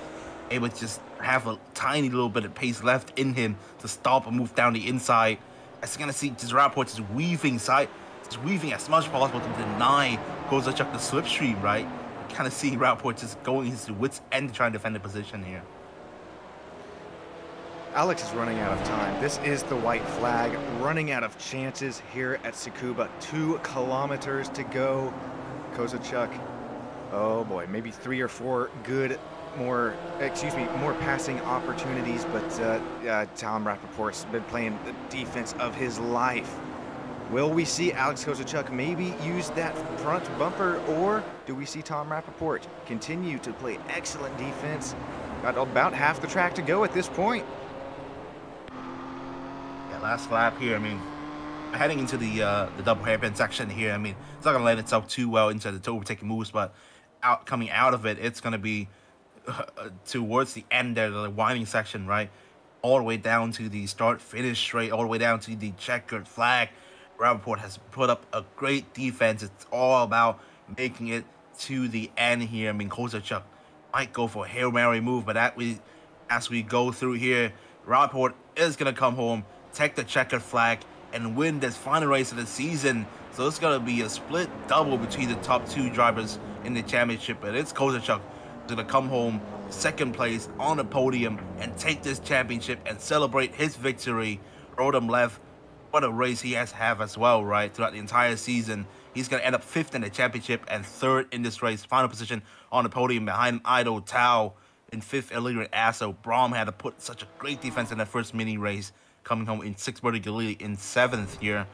Speaker 2: able to just have a tiny little bit of pace left in him to stop and move down the inside. As you're gonna see, just Rapport just weaving as much as possible to deny Koscheck the slipstream, right? You kind of see Rapport just going his wits end to try and defend the position here.
Speaker 1: Alex is running out of time. This is the white flag, running out of chances here at Tsukuba. 2 kilometers to go. Koscheck, oh boy, maybe 3 or 4 more passing opportunities, but Tom Rappaport's been playing the defense of his life. Will we see Alex Koscheck maybe use that front bumper, or do we see Tom Rappaport continue to play excellent defense? Got about half the track to go at this point.
Speaker 2: Yeah, last lap here. I mean, heading into the double hairpin section here. I mean, it's not gonna let itself too well into the overtaking moves, but coming out of it, it's gonna be towards the end there, the winding section, right? All the way down to the start-finish straight, all the way down to the checkered flag. Rappaport has put up a great defense. It's all about making it to the end here. I mean, Koscheck might go for a Hail Mary move, but as we go through here, Rappaport is going to come home, take the checkered flag, and win this final race of the season. So it's going to be a split double between the top 2 drivers in the championship, but it's Koscheck to come home second place on the podium and take this championship and celebrate his victory. Rodham left what a race he has have as well, right? Throughout the entire season, he's going to end up 5th in the championship and 3rd in this race. Final position on the podium behind Idol Tao in 5th, illegal Asso. Brom had to put such a great defense in that first mini race, coming home in 6th, Bertie Galili in 7th here.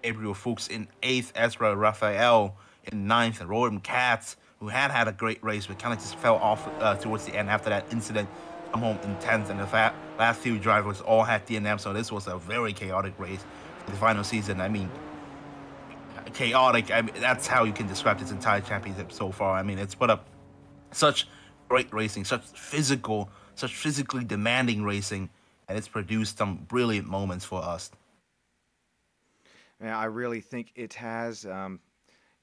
Speaker 2: Gabriel Fuchs in 8th, Ezra Raphael in 9th, and Roland Katz, who had a great race, but kind of just fell off towards the end after that incident, come home in 10th. And the last few drivers all had DNM, so this was a very chaotic race for the final season. I mean, chaotic, I mean, that's how you can describe this entire championship so far. I mean, it's put up such great racing, such physically demanding racing, and it's produced some brilliant moments for us.
Speaker 1: Yeah, I really think it has.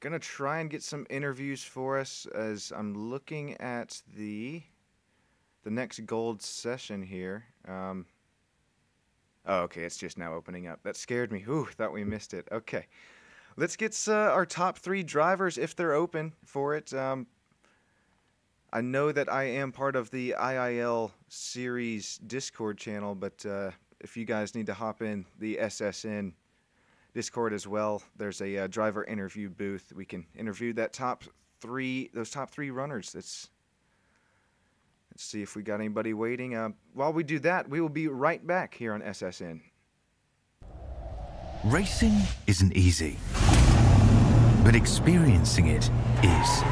Speaker 1: Gonna try and get some interviews for us as I'm looking at the next gold session here. Oh, okay, it's just now opening up. That scared me. Ooh, thought we missed it. Okay, let's get our top 3 drivers if they're open for it. I know that I am part of the IIL series Discord channel, but if you guys need to hop in the SSN Discord as well, there's a driver interview booth. We can interview those top 3 runners. Let's see if we got anybody waiting. While we do that, we will be right back here on SSN.
Speaker 3: Racing isn't easy, but experiencing it is.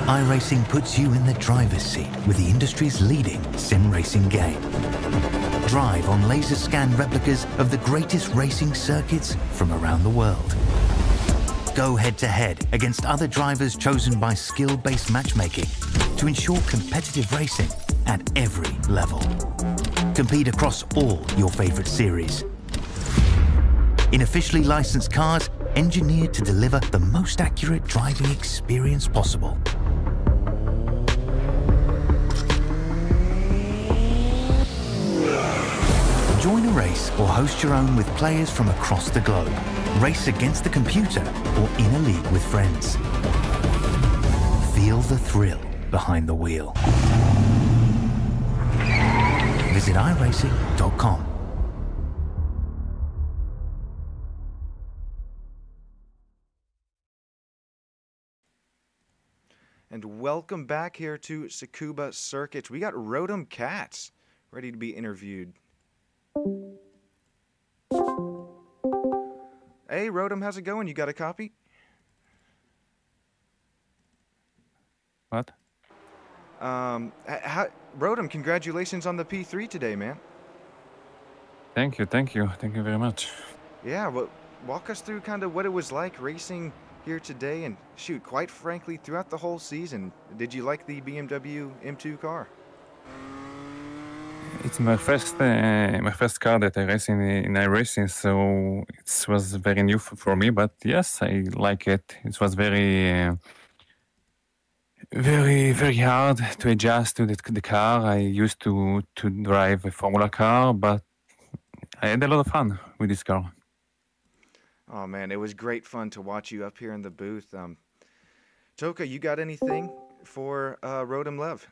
Speaker 3: iRacing puts you in the driver's seat with the industry's leading sim racing game. Drive on laser scan replicas of the greatest racing circuits from around the world. Go head to head against other drivers chosen by skill-based matchmaking to ensure competitive racing at every level. Compete across all your favorite series. In officially licensed cars, engineered to deliver the most accurate driving experience possible. Join a race or host your own with players from across the globe. Race against the computer or in a league with friends. Feel the thrill behind the wheel. Visit iRacing.com.
Speaker 1: And welcome back here to Tsukuba Circuit. We got Rotom Katz ready to be interviewed. Hey, Rotom, how's it going? You got a copy?
Speaker 4: What?
Speaker 1: Rotom, congratulations on the P3 today, man.
Speaker 4: Thank you very much.
Speaker 1: Yeah, well, walk us through kind of what it was like racing here today, and shoot, quite frankly, throughout the whole season. Did you like the BMW M2 car?
Speaker 4: It's my first car that I race in iRacing, so it was very new for me. But yes, I like it. It was very hard to adjust to the car. I used to drive a Formula car, but I had a lot of fun with this car.
Speaker 1: Oh man, it was great fun to watch you up here in the booth. Toka, you got anything for Rotom Lev?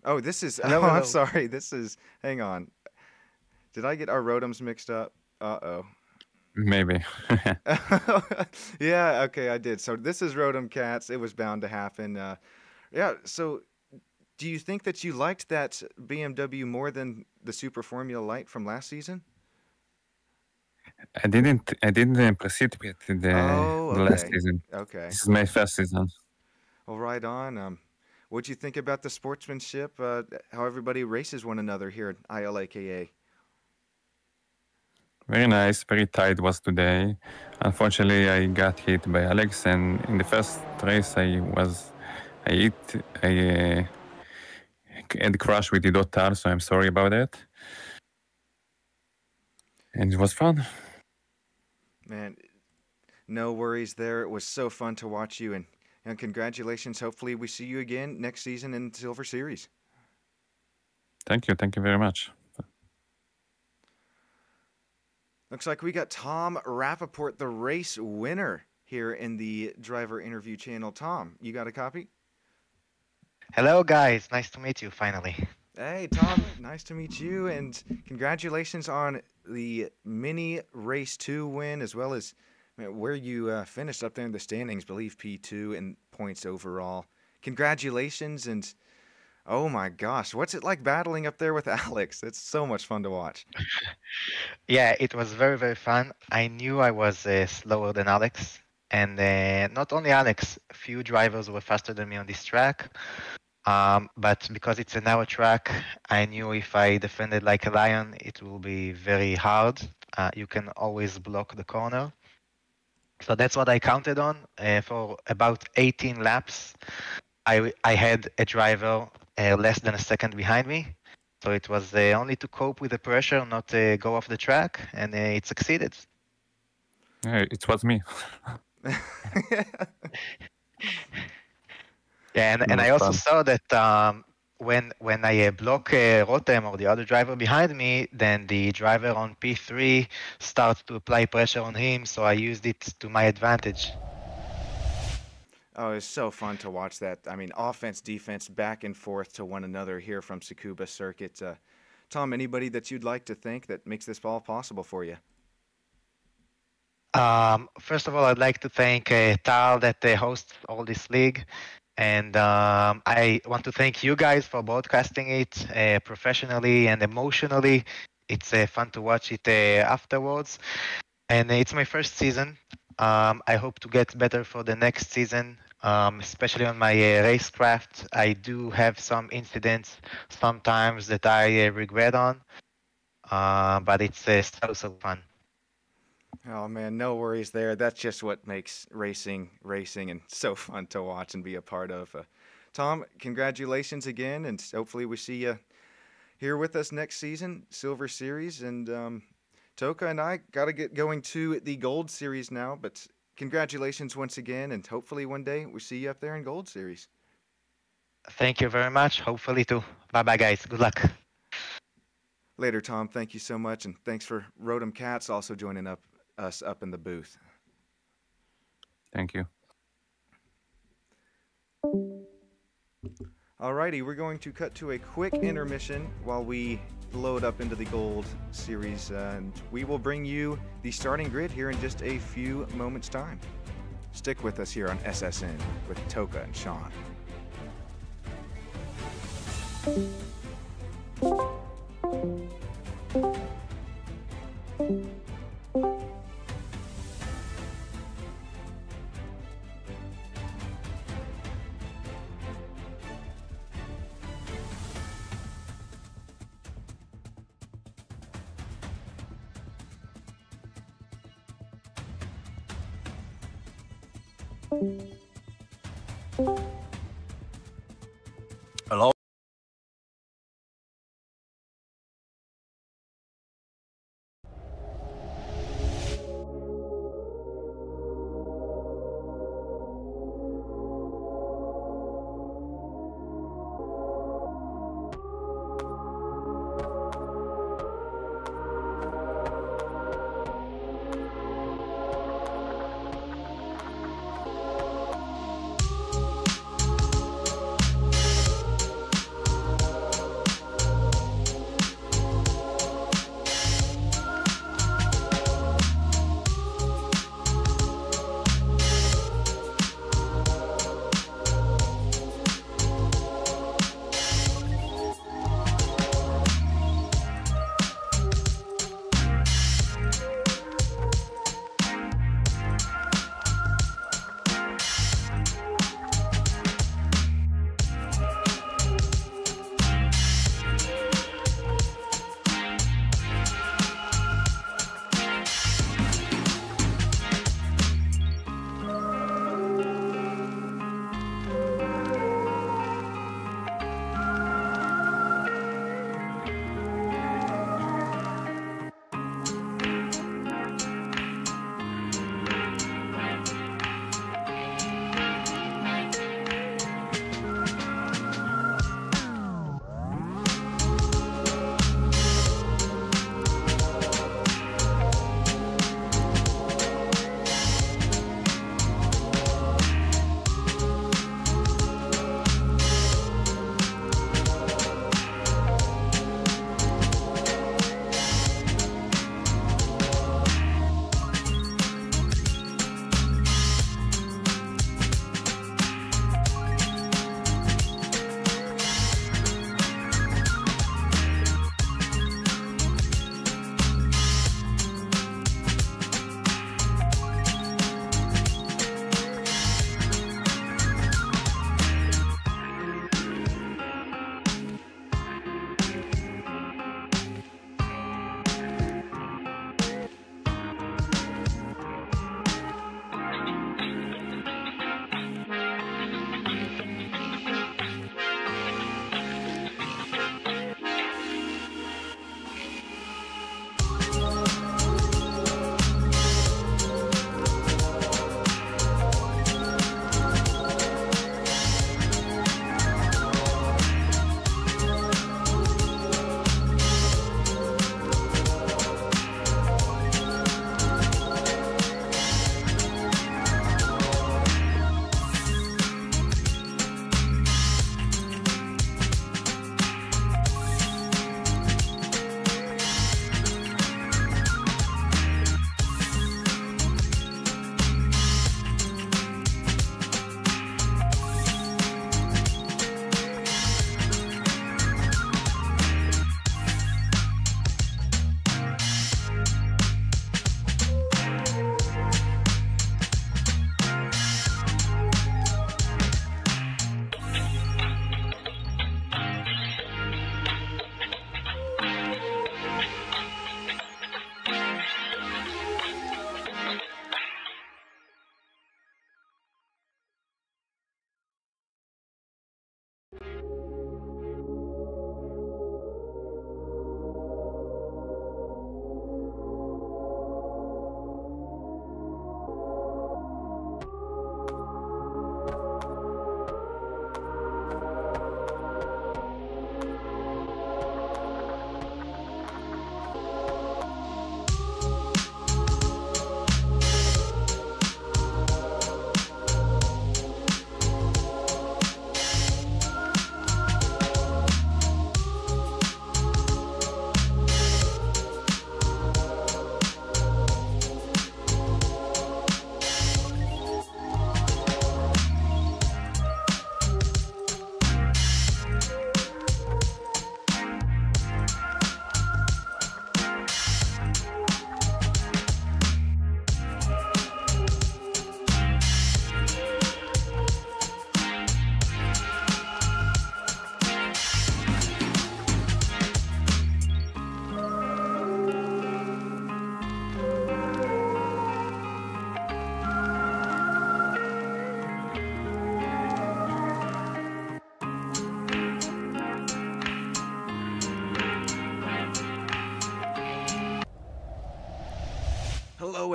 Speaker 1: Oh, this is.
Speaker 5: Hello,
Speaker 1: I'm
Speaker 5: hello.
Speaker 1: sorry. This is. Hang on. Did I get our Rotoms mixed up? Uh-oh.
Speaker 4: Maybe.
Speaker 1: Yeah. Okay, I did. So this is Rotom Katz. It was bound to happen. Yeah. So, do you think that you liked that BMW more than the Super Formula Light from last season?
Speaker 4: I didn't participate in the last season.
Speaker 1: Okay.
Speaker 4: This is my first season.
Speaker 1: Well, right on. What'd you think about the sportsmanship? How everybody races one another here at ILAKA?
Speaker 4: Very nice, very tight was today. Unfortunately, I got hit by Alex, and in the first race, I had crash with Idotar, so I'm sorry about that. And it was fun.
Speaker 1: Man, no worries there. It was so fun to watch you, and congratulations. Hopefully we see you again next season in Silver Series.
Speaker 4: Thank you very much.
Speaker 1: Looks like we got Tom Rappaport, the race winner, here in the driver interview channel. Tom, you got a copy?
Speaker 5: Hello, guys. Nice to meet you, finally.
Speaker 1: Hey, Tom, nice to meet you, and congratulations on the mini race 2 win, as well as where you finished up there in the standings, believe P2 in points overall. Congratulations, and oh my gosh, what's it like battling up there with Alex? It's so much fun to watch.
Speaker 5: Yeah, it was very, very fun. I knew I was slower than Alex, and not only Alex, a few drivers were faster than me on this track. But because it's a narrow track, I knew if I defended like a lion, it will be very hard. You can always block the corner. So that's what I counted on. For about 18 laps, I had a driver less than a second behind me. So it was only to cope with the pressure, not go off the track, and it succeeded.
Speaker 4: It was me.
Speaker 5: Yeah, and I also saw that when I block Rotem or the other driver behind me, then the driver on P3 starts to apply pressure on him, so I used it to my advantage.
Speaker 1: Oh, it's so fun to watch that. I mean, offense, defense, back and forth to one another here from Tsukuba Circuit. Tom, anybody that you'd like to thank that makes this all possible for you?
Speaker 5: First of all, I'd like to thank Tal that hosts all this league. And I want to thank you guys for broadcasting it professionally and emotionally. It's fun to watch it afterwards. And it's my first season. I hope to get better for the next season, especially on my racecraft. I do have some incidents sometimes that I regret on, but it's so fun.
Speaker 1: Oh man, no worries there. That's just what makes racing and so fun to watch and be a part of. Tom, congratulations again, and hopefully we see you here with us next season, Silver Series. And Toka and I got to get going to the Gold Series now, but congratulations once again, and hopefully one day we see you up there in Gold Series.
Speaker 5: Thank you very much. Hopefully too. Bye-bye, guys. Good luck.
Speaker 1: Later, Tom. Thank you so much, and thanks for Rotem Cats also joining us up in the booth.
Speaker 4: Thank you.
Speaker 1: Alrighty, we're going to cut to a quick intermission while we load up into the Gold Series, and we will bring you the starting grid here in just a few moments' time. Stick with us here on SSN with Toka and Sean.
Speaker 2: Hello?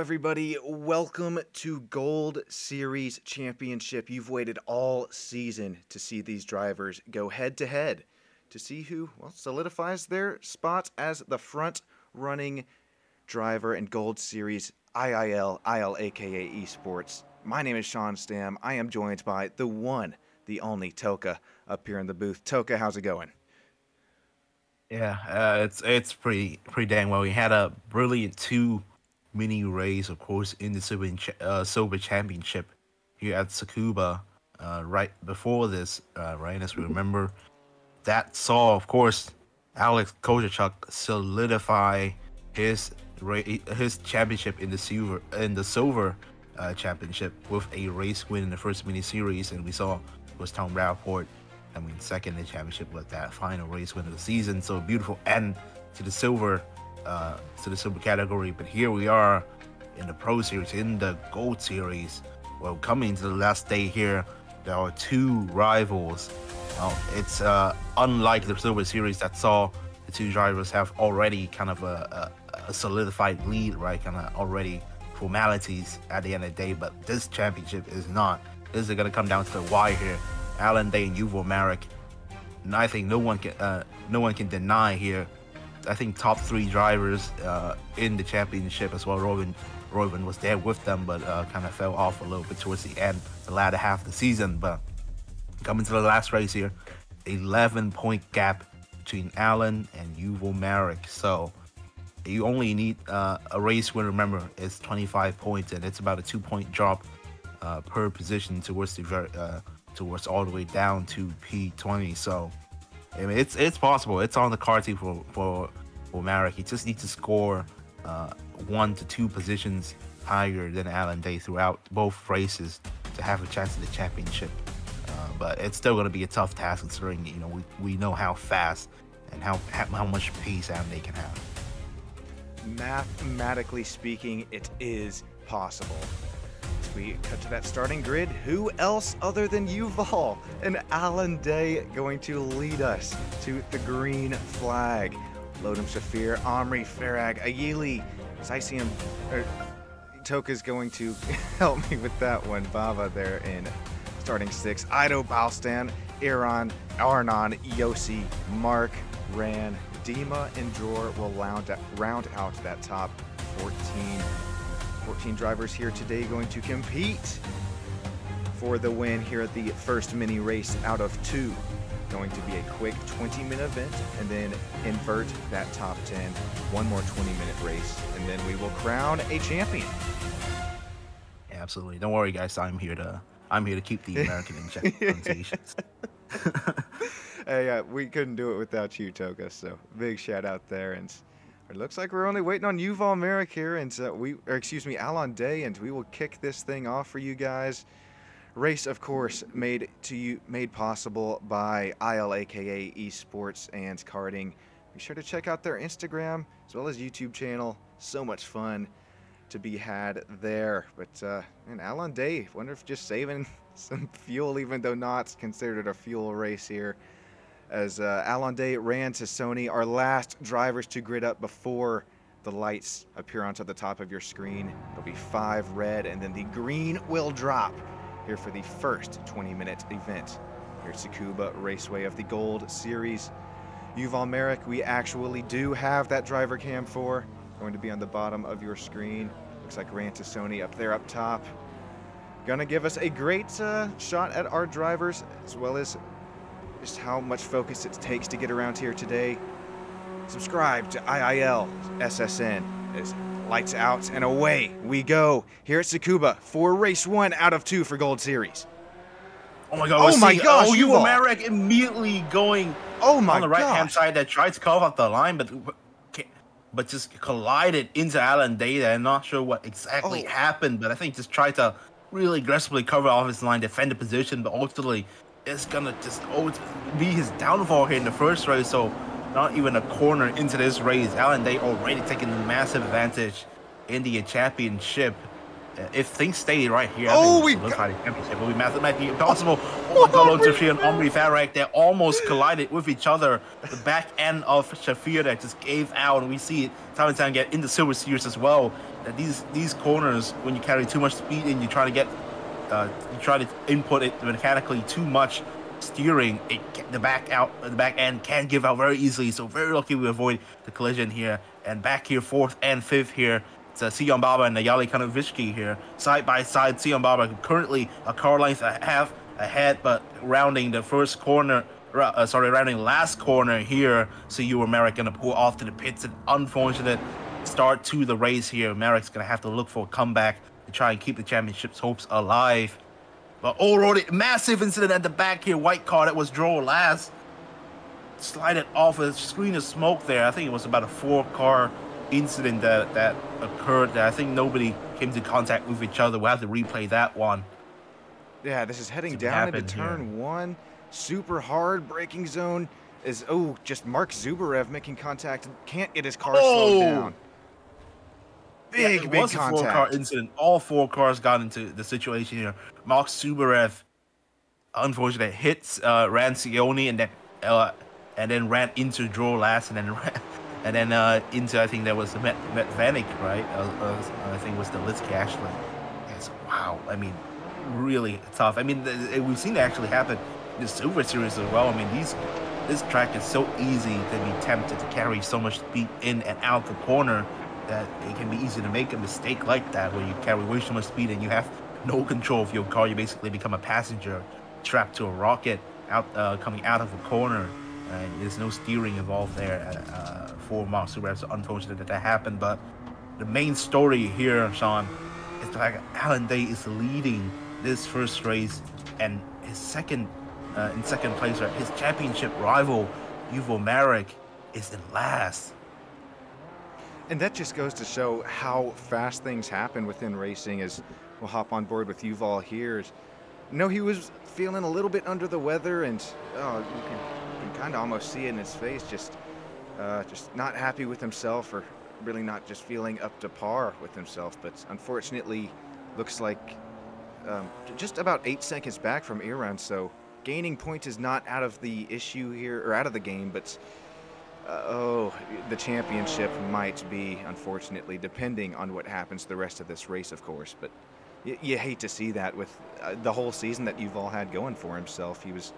Speaker 1: everybody. Welcome to Gold Series Championship. You've waited all season to see these drivers go head-to-head to see who, well, solidifies their spot as the front-running driver in Gold Series IIL, ILAKA Esports. My name is Sean Stam. I am joined by the one, the only Toka up here in the booth. Toka, how's it going?
Speaker 2: Yeah, it's pretty dang well. We had a brilliant 2 mini race, of course, in the Silver Championship here at Tsukuba right before this, right? As we remember, that saw, of course, Alex Kozacek solidify his championship in the silver championship with a race win in the first mini series, and we saw it was Tom Rapport. Second in the championship with that final race win of the season. So a beautiful end to the silver category. But here we are in the Pro Series, in the Gold Series. Well, coming to the last day here, there are 2 rivals. It's unlike the Silver Series that saw the 2 drivers have already kind of a solidified lead, right? Kind of already formalities at the end of the day. But this championship is not. This is going to come down to the wire here. Alan Day and Yuval Marek, and I think no one can deny here. I think top 3 drivers in the championship as well. Robin was there with them, but kind of fell off a little bit towards the end, the latter half of the season. But coming to the last race here, 11-point gap between Alan and Yuval Marek. So you only need a race win. Remember, it's 25 points, and it's about a 2-point drop per position towards the towards all the way down to P20. So I mean, it's possible. It's on the card for Marek. He just needs to score 1 to 2 positions higher than Alan Day throughout both races to have a chance at the championship. But it's still going to be a tough task, considering we know how fast and how much pace Alan Day can have.
Speaker 1: Mathematically speaking, it is possible. We cut to that starting grid. Who else other than Yuval and Alan Day going to lead us to the green flag? Lodem Shafir, Omri, Farag, Ayili. As I see him, Toka's going to help me with that one. Bava there in starting 6. Ido Balstan, Iran, Arnon, Yossi, Mark, Ran, Dima, and Dror will round out that top 14 drivers here today going to compete for the win here at the first mini race out of 2. Going to be a quick 20-minute event, and then invert that top 10. One more 20-minute race, and then we will crown a champion.
Speaker 2: Yeah, absolutely. Don't worry, guys. I'm here to keep the American in check. Pronunciations.
Speaker 1: Hey, we couldn't do it without you, Toka. So big shout out there. And it looks like we're only waiting on Yuval Marek here, and Alan Day, and we will kick this thing off for you guys. Race, of course, made possible by ILAKA Esports and Karting. Be sure to check out their Instagram as well as YouTube channel. So much fun to be had there. But and Alan Day, wonder if just saving some fuel, even though not considered a fuel race here. As Alan Day ran to Sony, our last drivers to grid up before the lights appear onto the top of your screen. There'll be 5 red, and then the green will drop here for the first 20-minute event here at Tsukuba Raceway of the Gold Series. Yuval Marek, we actually do have that driver cam for. Going to be on the bottom of your screen. Looks like ran to Sony up there up top. Gonna give us a great shot at our drivers, as well as just how much focus it takes to get around here today. Subscribe to IIL SSN. It's lights out and away we go here at Tsukuba for race 1 out of 2 for Gold Series.
Speaker 2: Oh my god!
Speaker 1: Gosh!
Speaker 2: Yuval Marek immediately going on the right-hand side that tried to carve out the line, but just collided into Alan Day. I'm not sure what exactly happened, but I think just tried to really aggressively cover off his line, defend the position, but ultimately it's gonna just be his downfall here in the first race. So not even a corner into this race. Alan Day already taking a massive advantage in the championship. If things stay right here, the championship will be mathematically impossible. Oh my god, Shafir and Omri Farag, they almost collided with each other. The back end of Shafir that just gave out, and we see it time and time again in the Silver Series as well. that these corners, when you carry too much speed and you try to input it mechanically too much steering, the back end can give out very easily. So very lucky we avoid the collision here. And back here, 4th and 5th here. It's Sion Baba and Nayali Kanovishki here, side by side. Sion Baba currently a car length half ahead, but rounding the first corner. Rounding last corner here. So you were Merrick gonna pull off to the pits. An unfortunate start to the race here. Merrick's gonna have to look for a comeback to try and keep the championship's hopes alive. But already massive incident at the back here. White car that was drawn last slided off a screen of smoke there. I think it was about a 4-car incident that occurred there. I think nobody came to contact with each other. We'll have to replay that one.
Speaker 1: Yeah, this is heading down into turn 1. Super hard braking zone is just Mark Zubarev making contact. Can't get his car slowed down. Big contact. A
Speaker 2: 4-car incident. All 4 cars got into the situation here. Mark Zubarev, unfortunately, hits Rancioni and then ran into draw last, and then into, I think that was the Vanek, right? I think it was the Litsky actually. Yes, wow. I mean, really tough. I mean, we've seen it actually happen in the Silver Series as well. I mean, this track is so easy to be tempted to carry so much speed in and out the corner that it can be easy to make a mistake like that where you carry way too much speed and you have no control of your car. You basically become a passenger strapped to a rocket coming out of a corner. There's no steering involved there for Mark Zubarev. So unfortunate that happened. But the main story here, Sean, is the fact that Alan Day is leading this first race, and his second place, right? His championship rival, Yuval Marek, is in last.
Speaker 1: And that just goes to show how fast things happen within racing. As we'll hop on board with Yuval here. He was feeling a little bit under the weather, and you can kind of almost see it in his face, just not happy with himself, or really not just feeling up to par with himself. But unfortunately, looks like just about 8 seconds back from Iran. So gaining points is not out of the issue here, or out of the game, but the championship might be, unfortunately, depending on what happens the rest of this race, of course. But you hate to see that with the whole season that Yuval had going for himself. He was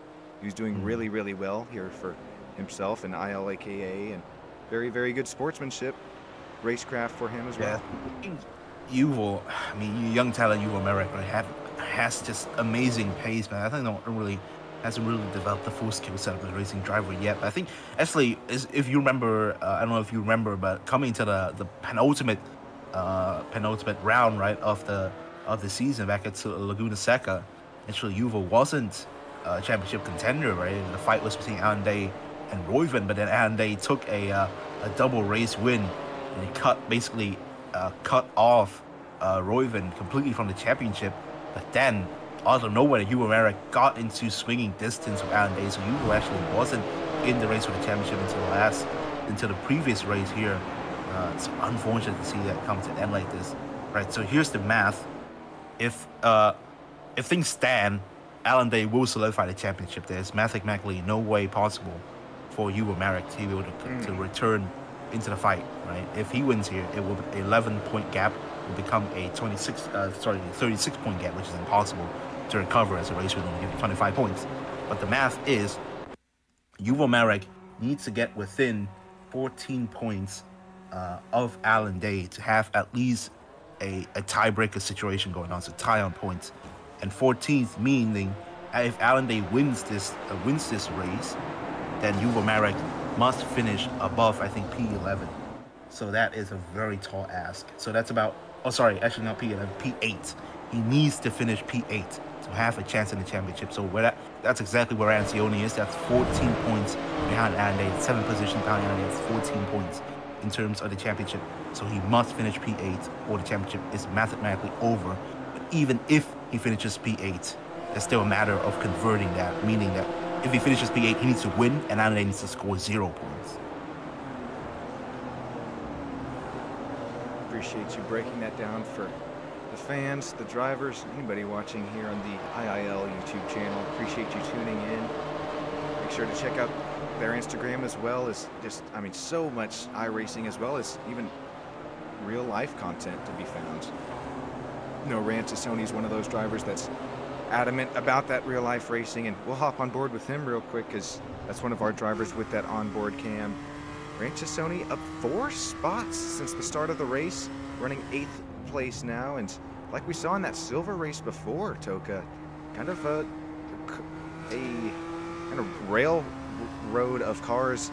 Speaker 1: doing really, really well here for himself in ILAKA, and very, very good sportsmanship, racecraft for him as well.
Speaker 2: Yeah. Yuval, I mean, young talent Yuval Marek, right, has just amazing pace, man. I think hasn't really developed the full skill set of a racing driver yet. But I think, actually, if you remember, I don't know if you remember, but coming to the penultimate round, right, of the season back at Laguna Seca, actually Yuval wasn't a championship contender, right? The fight was between Alan Day and Royven, but then Alan Day took a double race win, and he cut off Royven completely from the championship. But then, out of nowhere, Yuval Marek got into swinging distance with Alan Day, so Yuval actually wasn't in the race for the championship until the previous race here. It's unfortunate to see that come to an end like this, right? So here's the math. If things stand, Alan Day will solidify the championship. There's mathematically no way possible for Yuval Marek to be able to return into the fight, right? If he wins here, it will be an 11-point gap will become a 36-point gap, which is impossible to recover as a race with only 25 points. But the math is Yuval Marek needs to get within 14 points of Alan Day to have at least a tiebreaker situation going on, so tie on points. And 14th meaning if Alan Day wins this race, then Yuval Marek must finish above, I think, P11. So that is a very tall ask. So that's about, actually not P11, P8. He needs to finish P8 to have a chance in the championship. So that's exactly where Rancioni is. That's 14 points behind Alan Day, 7th position behind Alan Day. That's 14 points in terms of the championship. So he must finish P8 or the championship is mathematically over. But even if he finishes P8, it's still a matter of converting that, meaning that if he finishes P8, he needs to win, and Alan Day needs to score 0 points.
Speaker 1: Appreciate you breaking that down for the fans, the drivers, anybody watching here on the IIL YouTube channel. Appreciate you tuning in. Make sure to check out their Instagram as well as so much iRacing, as well as even real life content to be found. You know, Rantasoni is one of those drivers that's adamant about that real life racing, and we'll hop on board with him real quick because that's one of our drivers with that onboard cam. Rantasoni up 4 spots since the start of the race, running 8th place now, and like we saw in that silver race before, Toka, kind of a kind of railroad of cars,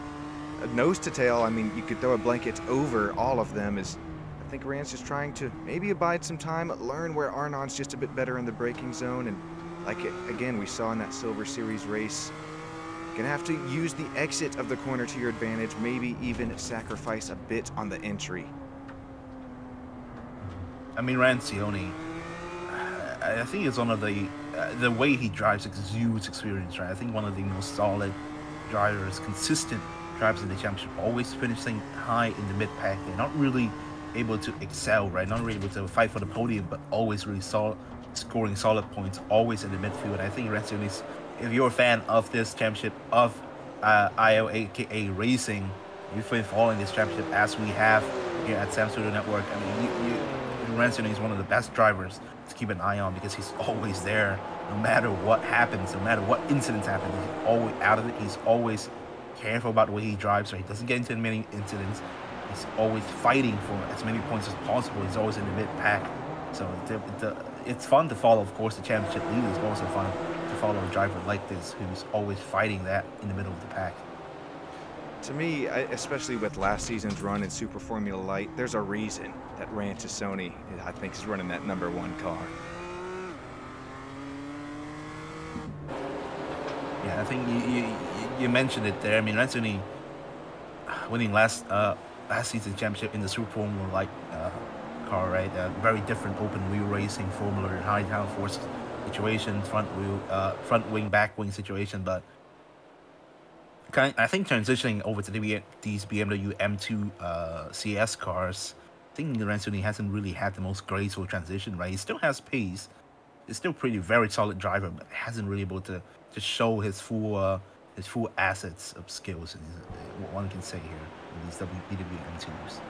Speaker 1: nose to tail. I mean, you could throw a blanket over all of them. As I think Rand's just trying to maybe abide some time, learn where Arnon's just a bit better in the braking zone, and again we saw in that Silver Series race, gonna have to use the exit of the corner to your advantage, maybe even sacrifice a bit on the entry.
Speaker 2: I mean, Rancioni, I think it's one of the way he drives exudes experience, right? I think one of the most solid drivers, consistent drivers in the championship, always finishing high in the mid-pack. They're not really able to excel, right? Not really able to fight for the podium, but always really solid, scoring solid points, always in the midfield. And I think Rancioni's, if you're a fan of this championship, of IIL, aka racing, you've been following this championship as we have here at Sam Studio Network. I mean, Rancioni is one of the best drivers to keep an eye on because he's always there, no matter what happens, no matter what incidents happen. He's always out of it. He's always careful about the way he drives, so he doesn't get into many incidents. He's always fighting for as many points as possible. He's always in the mid-pack. So it's fun to follow, of course, the championship leader. It's also fun to follow a driver like this who's always fighting that in the middle of the pack.
Speaker 1: To me, especially with last season's run in Super Formula Light, there's a reason that Rantasoni, I think, is running that #1 car.
Speaker 2: Yeah, I think you mentioned it there. I mean, Rancioni winning last season's championship in the Super Formula Light car, right? Very different open wheel racing formula, high downforce situation, front wing, back wing situation, but I think transitioning over to these BMW M2 CS cars, I think Rancioni hasn't really had the most graceful transition, right? He still has pace. He's still very solid driver, but hasn't really able to show his full assets of skills, one can say here, in these BMW M2s.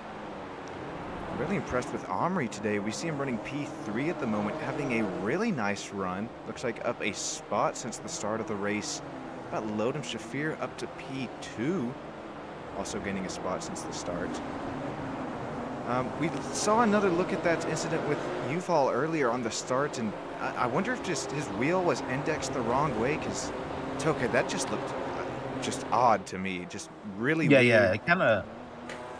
Speaker 1: I'm really impressed with Omri today. We see him running P3 at the moment, having a really nice run. Looks like up a spot since the start of the race. About Lodem Shafir up to P2, also gaining a spot since the start. We saw another look at that incident with Yuval earlier on the start, and I wonder if just his wheel was indexed the wrong way, because Toka, that just looked just odd to me, just really weird.
Speaker 2: Yeah, it kind of.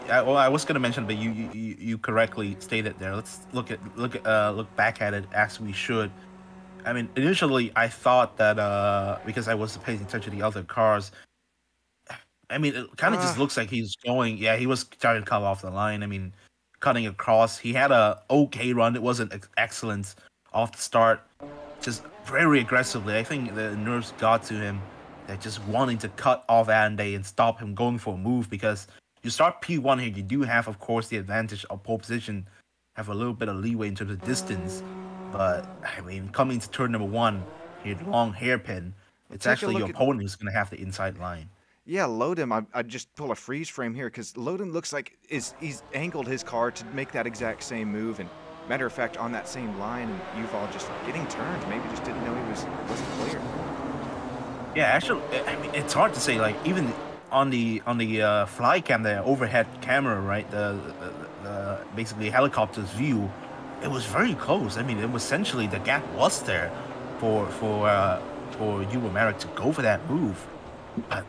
Speaker 2: Well, I was gonna mention, but you correctly stated there. Let's look back at it as we should. I mean, initially I thought that because I was paying attention to the other cars, I mean, it kind of just looks like he's going. Yeah, he was trying to come off the line. I mean, cutting across. He had a okay run. It wasn't excellent off the start. Just very aggressively. I think the nerves got to him. They're just wanting to cut off Ande and stop him going for a move, because you start P1 here. You do have, of course, the advantage of pole position, have a little bit of leeway in terms of distance. But, I mean, coming to turn #1, here, long hairpin, it's actually your opponent who's going to have the inside line.
Speaker 1: Yeah, Lodem, I just pull a freeze frame here, because Lodem looks like he's angled his car to make that exact same move. And matter of fact, on that same line, and Yuval just getting turned, maybe just didn't know he wasn't clear.
Speaker 2: Yeah, actually, I mean, it's hard to say, like, even on the fly cam, the overhead camera, right, the basically helicopter's view, it was very close. I mean, it was essentially, the gap was there for Yuval Merrick to go for that move, but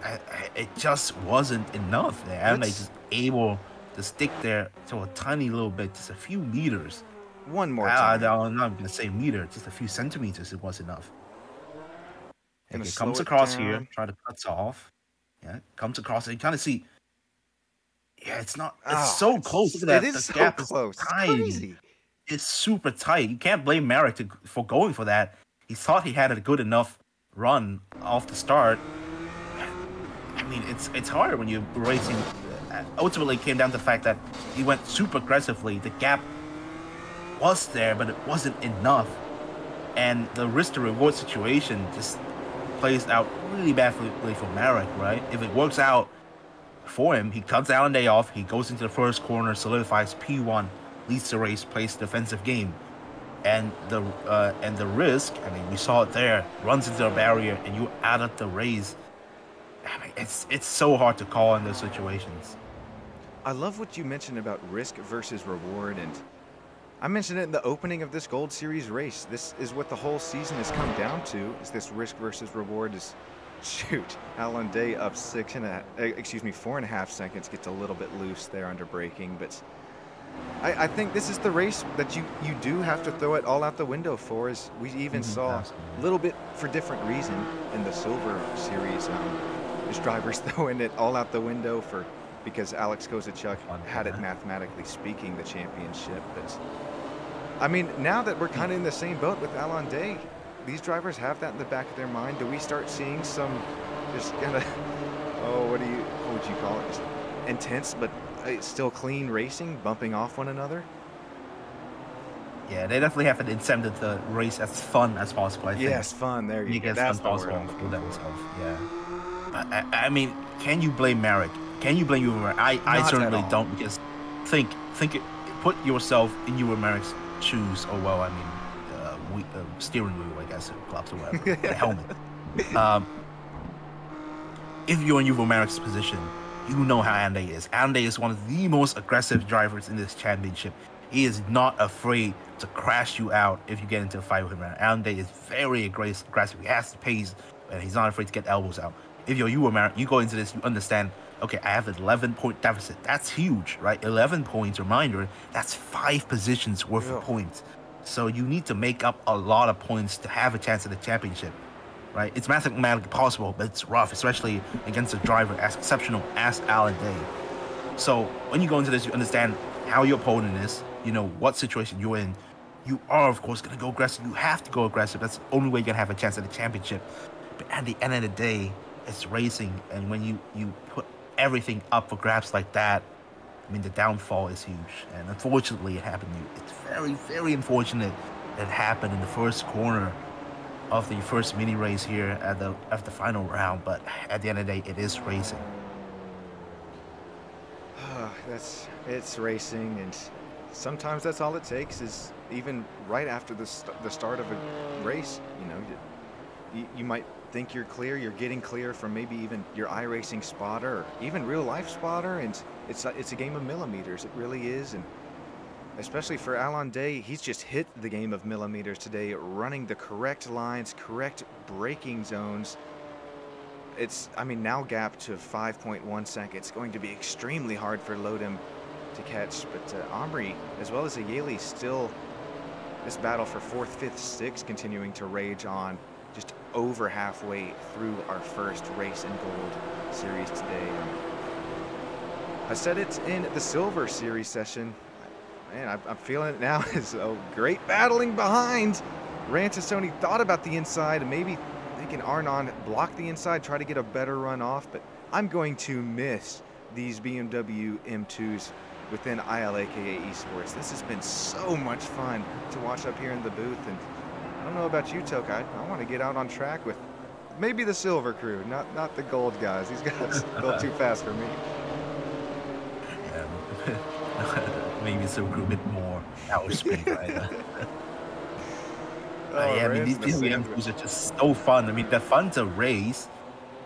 Speaker 2: it just wasn't enough. And they just able to stick there to a tiny little bit, just a few meters.
Speaker 1: One more time.
Speaker 2: I'm not gonna say meter, just a few centimeters. It was enough.
Speaker 1: And
Speaker 2: it comes across here, try to cut off. Yeah, comes across. You kind of see. Yeah, it's not. It's so close. Look at that.
Speaker 1: It is so close. It's crazy.
Speaker 2: It's super tight. You can't blame Merrick for going for that. He thought he had a good enough run off the start. I mean, it's hard when you're racing. Ultimately, it came down to the fact that he went super aggressively. The gap was there, but it wasn't enough. And the risk to reward situation just plays out really badly for Merrick, right? If it works out for him, he cuts out a day off. He goes into the first corner, solidifies P1 leads the race, plays defensive game, and the risk. I mean, we saw it there. Runs into a barrier, and you out of the race. I mean, it's so hard to call in those situations.
Speaker 1: I love what you mentioned about risk versus reward, and I mentioned it in the opening of this Gold Series race. This is what the whole season has come down to, is this risk versus reward. Is shoot, Alan Day up 4.5 seconds, gets a little bit loose there under braking, but I think this is the race that you do have to throw it all out the window for, as we even saw a little bit for different reason in the Silver Series. There's drivers throwing it all out the window because Alex Kozacek had it, mathematically speaking, the championship. But I mean, now that we're kind of in the same boat with Alan Day, these drivers have that in the back of their mind. Do we start seeing some just kind of, what would you call it? Just intense, but still clean racing, bumping off one another?
Speaker 2: Yeah, they definitely have an incentive to race as fun as possible, I think.
Speaker 1: Yes, fun. There you go. That's
Speaker 2: fun possible for themselves. Yeah. But, I mean, can you blame Merrick? Can you blame Ewan Merrick? I certainly don't, because put yourself in Ewan Merrick's shoes. Oh, well, I mean, steering wheel, I guess, gloves or whatever, the helmet. If you're in Ewan Merrick's position, you know how Andy is. Andy is one of the most aggressive drivers in this championship. He is not afraid to crash you out if you get into a fight with him. Andy is very aggressive. He has the pace, and he's not afraid to get elbows out. If you're Ewan Merrick, you go into this, you understand, okay, I have an 11-point deficit. That's huge, right? 11 points, reminder, that's 5 positions worth of points. So you need to make up a lot of points to have a chance at the championship, right? It's mathematically possible, but it's rough, especially against a driver as exceptional as Alan Day. So when you go into this, you understand how your opponent is, you know what situation you're in. You are, of course, going to go aggressive. You have to go aggressive. That's the only way you're going to have a chance at the championship. But at the end of the day, it's racing, and when you put everything up for grabs like that, I mean, the downfall is huge. And unfortunately, it happened. It's very, very unfortunate that it happened in the first corner of the first mini race here at the final round. But at the end of the day, it is racing.
Speaker 1: It's racing, and sometimes that's all it takes. Is even right after the start of a race, you know, you might think you're clear, you're getting clear from maybe even your iRacing spotter or even real life spotter, and it's a game of millimeters. It really is. And especially for Alan Day, he's just hit the game of millimeters today, running the correct lines, correct braking zones. I mean, now gap to 5.1 seconds, going to be extremely hard for Lodem to catch. But Omri, as well as Ayeli, still this battle for 4th, 5th, 6th continuing to rage on, just over halfway through our first race in Gold Series today. I said it in the Silver Series session. Man, I'm feeling it now. It's a great battling behind. Rantasoni thought about the inside and maybe thinking Arnon block the inside, try to get a better run off, but I'm going to miss these BMW M2s within ILAKA Esports. This has been so much fun to watch up here in the booth, and I don't know about you, Tokai. I want to get out on track with maybe the silver crew, not the gold guys. These guys a little too fast for me.
Speaker 2: Maybe silver crew a bit more power speed, right? Yeah, I mean, these BMW are just so fun. I mean, they're fun to race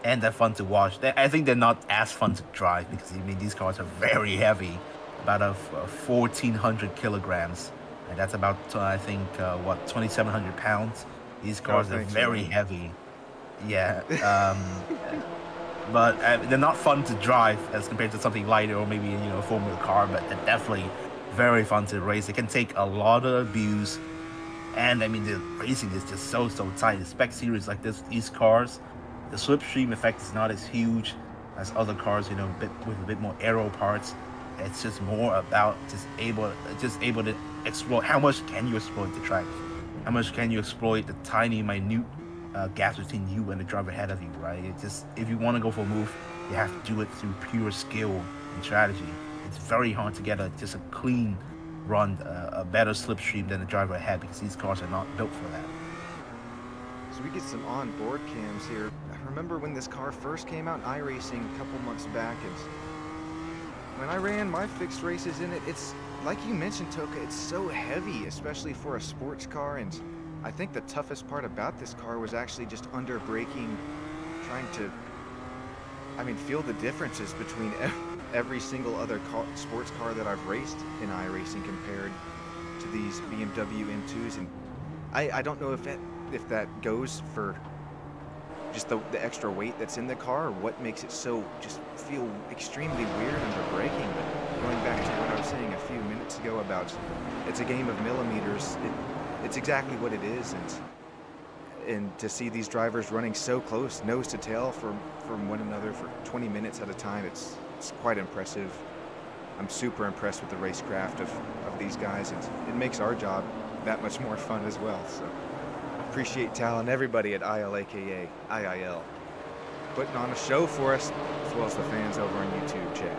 Speaker 2: and they're fun to watch. I think they're not as fun to drive because, I mean, these cars are very heavy, about 1,400 kilograms. And that's about, I think, 2,700 pounds. These cars are very heavy. Yeah. But they're not fun to drive as compared to something lighter or maybe, a Formula car, but they're definitely very fun to race. They can take a lot of abuse. And, I mean, the racing is just so tight. The spec series like these cars, the slipstream effect is not as huge as other cars, with a bit more aero parts. It's just more about just able to exploit. How much can you exploit the track? How much can you exploit the tiny, minute gaps between you and the driver ahead of you, right? It's just, if you want to go for a move, you have to do it through pure skill and strategy. It's very hard to get just a clean run, a better slipstream than the driver ahead, because these cars are not built for that.
Speaker 1: So we get some on-board cams here. I remember when this car first came out in iRacing a couple months back, and when I ran my fixed races in it, it's like you mentioned, Toka, it's so heavy, especially for a sports car, and I think the toughest part about this car was actually just under braking, trying to, I mean, feel the differences between every single other sports car that I've raced in iRacing compared to these BMW M2s, and I don't know if that goes for just the extra weight that's in the car, or what makes it so just feel extremely weird under braking. But going back to what I was saying a few minutes ago about it's a game of millimeters, it's exactly what it is, and to see these drivers running so close, nose to tail from one another for 20 minutes at a time, it's quite impressive. I'm super impressed with the racecraft of these guys, and it makes our job that much more fun as well. So appreciate Tal and everybody at IIL putting on a show for us, as well as the fans over on YouTube chat.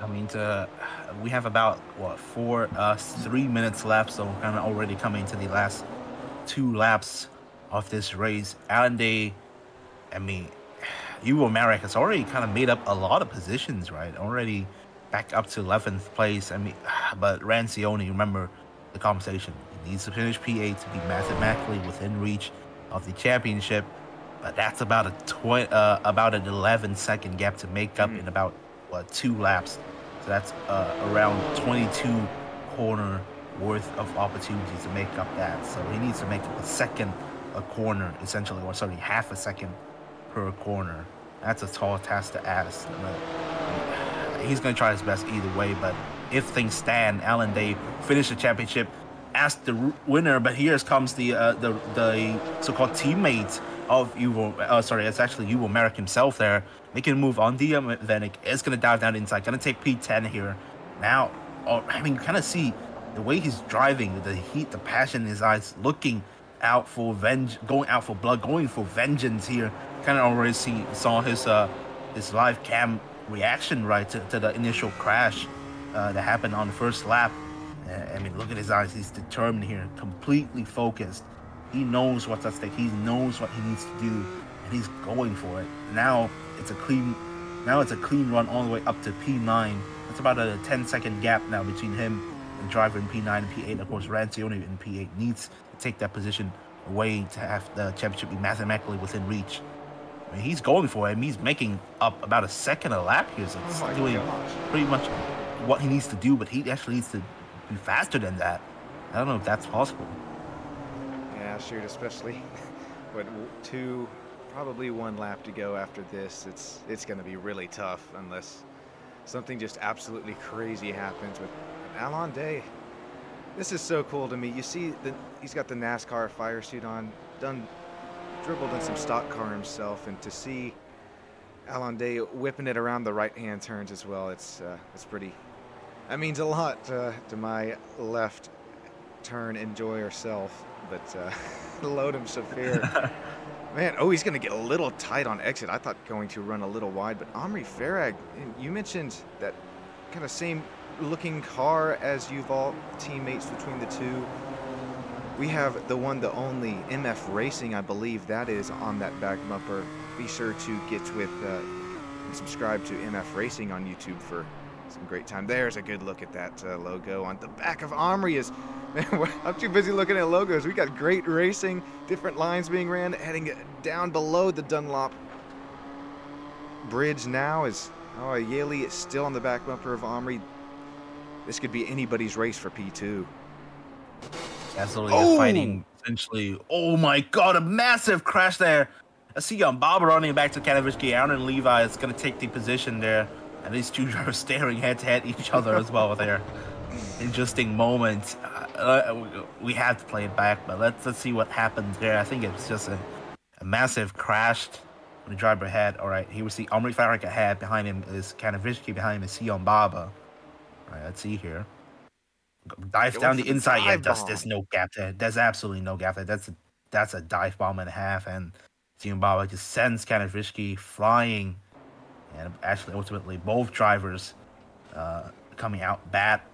Speaker 2: I mean, we have about 3 minutes left, so we're kind of already coming to the last 2 laps of this race. Allende, I mean, Evo Merrick has already kind of made up a lot of positions, right? Already back up to 11th place. I mean, but Rancioni, remember the conversation. He needs to finish P8 to be mathematically within reach of the championship, but that's about an 11-second gap to make up in about 2 laps. So that's around 22 corner worth of opportunities to make up that. So he needs to make up a second a corner, essentially, or sorry, half a second per corner. That's a tall task to ask. He's going to try his best either way, but if things stand, Alan Day finished the championship as the winner, but here comes the so-called teammate of it's actually Evo Merrick himself there, making a move on the Vanek. Is going to dive down inside, going to take P10 here. Now, I mean, you kind of see the way he's driving, the heat, the passion in his eyes, looking out for going out for blood, going for vengeance here. Kind of already saw his live cam reaction, right, to the initial crash that happened on the first lap. I mean, look at his eyes. He's determined here, completely focused. He knows what's at stake. He knows what he needs to do, and he's going for it. Now it's a clean run all the way up to P9. That's about a 10-second gap now between him and driver in P9 and P8. Of course, Rancioni in P8 needs to take that position away to have the championship be mathematically within reach. I mean, he's going for it. I mean, he's making up about a second a lap here, so he's doing pretty much what he needs to do, but he actually needs to be faster than that. I don't know if that's possible.
Speaker 1: Yeah, sure, especially with probably 1 lap to go after this. It's going to be really tough unless something just absolutely crazy happens with Alan Day. This is so cool to me. You see he's got the NASCAR fire suit on, dribbled in some stock car himself, and to see Alan Day whipping it around the right-hand turns as well, it's pretty. That means a lot to my left turn enjoyer self, but Lodem Shafir, man, he's going to get a little tight on exit. I thought going to run a little wide, but Omri Farag, you mentioned that kind of same looking car as Yuval, teammates between the two. We have the one, the only MF Racing, I believe that is on that back bumper. Be sure to get with and subscribe to MF Racing on YouTube for some great time. There's a good look at that logo on the back of Omri. Man, I'm too busy looking at logos. We got great racing, different lines being ran, heading down below the Dunlop bridge now. Yaley is still on the back bumper of Omri. This could be anybody's race for P2.
Speaker 2: Absolutely fighting, essentially. Oh my God, a massive crash there. I see Bob running back to Kanavitsky. Aaron and Levi is going to take the position there. And these two drivers staring head to head each other as well there. Interesting moment. We have to play it back, but let's see what happens there. I think it's just a massive crash when the driver ahead. All right, here we see Omri Farag ahead. Behind him is Kanavitsky. Behind him is Sion Baba. All right, let's see here. Dive down the inside. Yeah, there's no gap there. There's absolutely no gap there. That's a dive bomb and a half, and Sion Baba just sends Kanavitsky flying. And actually, ultimately, both drivers coming out back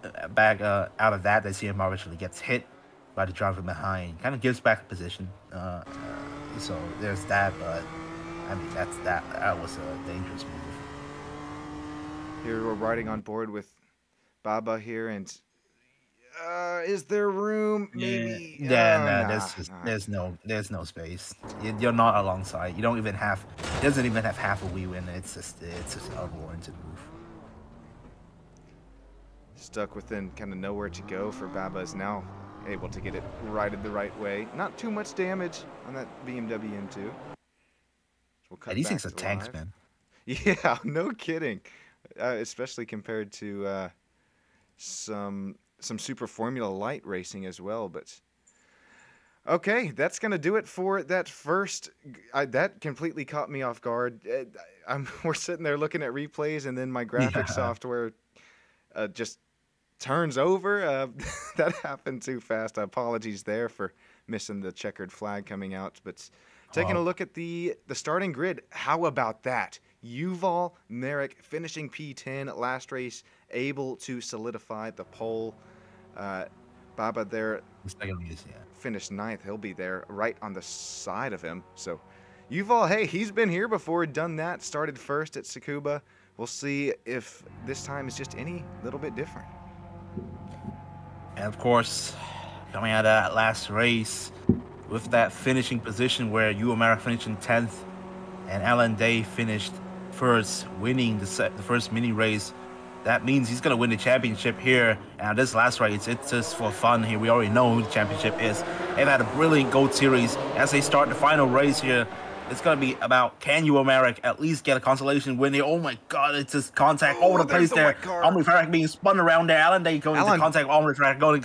Speaker 2: out of that. They see him actually gets hit by the driver behind. Kind of gives back the position. So there's that. But I mean, that was a dangerous move.
Speaker 1: Here we're riding on board with Baba here, and is there room? Maybe.
Speaker 2: Yeah,
Speaker 1: Nah.
Speaker 2: there's no space. You're not alongside. You don't even have. It doesn't even have half a wheel in it. It's just unwarranted move.
Speaker 1: Stuck within kind of nowhere to go for Baba is now able to get it righted the right way. Not too much damage on that BMW M2. So we'll cut
Speaker 2: These
Speaker 1: back
Speaker 2: things are
Speaker 1: to
Speaker 2: tanks,
Speaker 1: live.
Speaker 2: man.
Speaker 1: Yeah, no kidding. Especially compared to some Super Formula Light racing as well. But okay, that's gonna do it for that first. That completely caught me off guard. We're sitting there looking at replays, and then my graphics software just turns over. That happened too fast. Apologies there for missing the checkered flag coming out. But taking a look at the starting grid, how about that? Yuval Merrick finishing P10 last race, able to solidify the pole. Baba there finished 9th. He'll be there right on the side of him. So Yuval, hey, he's been here before, done that, started first at Tsukuba. We'll see if this time is just any little bit different.
Speaker 2: And of course, coming out of that last race with that finishing position where Yuval Merrick finished in 10th and Alan Day finished first, winning the first mini race. That means he's going to win the championship here. And this last race, it's just for fun here. We already know who the championship is. They've had a brilliant Gold Series. As they start the final race here, it's going to be about, can Yuval Merrick at least get a consolation win here? Oh my God, it's just contact all over the place there. Omri Farrak being spun around there. Alan Day going into contact with Omri Farrak, going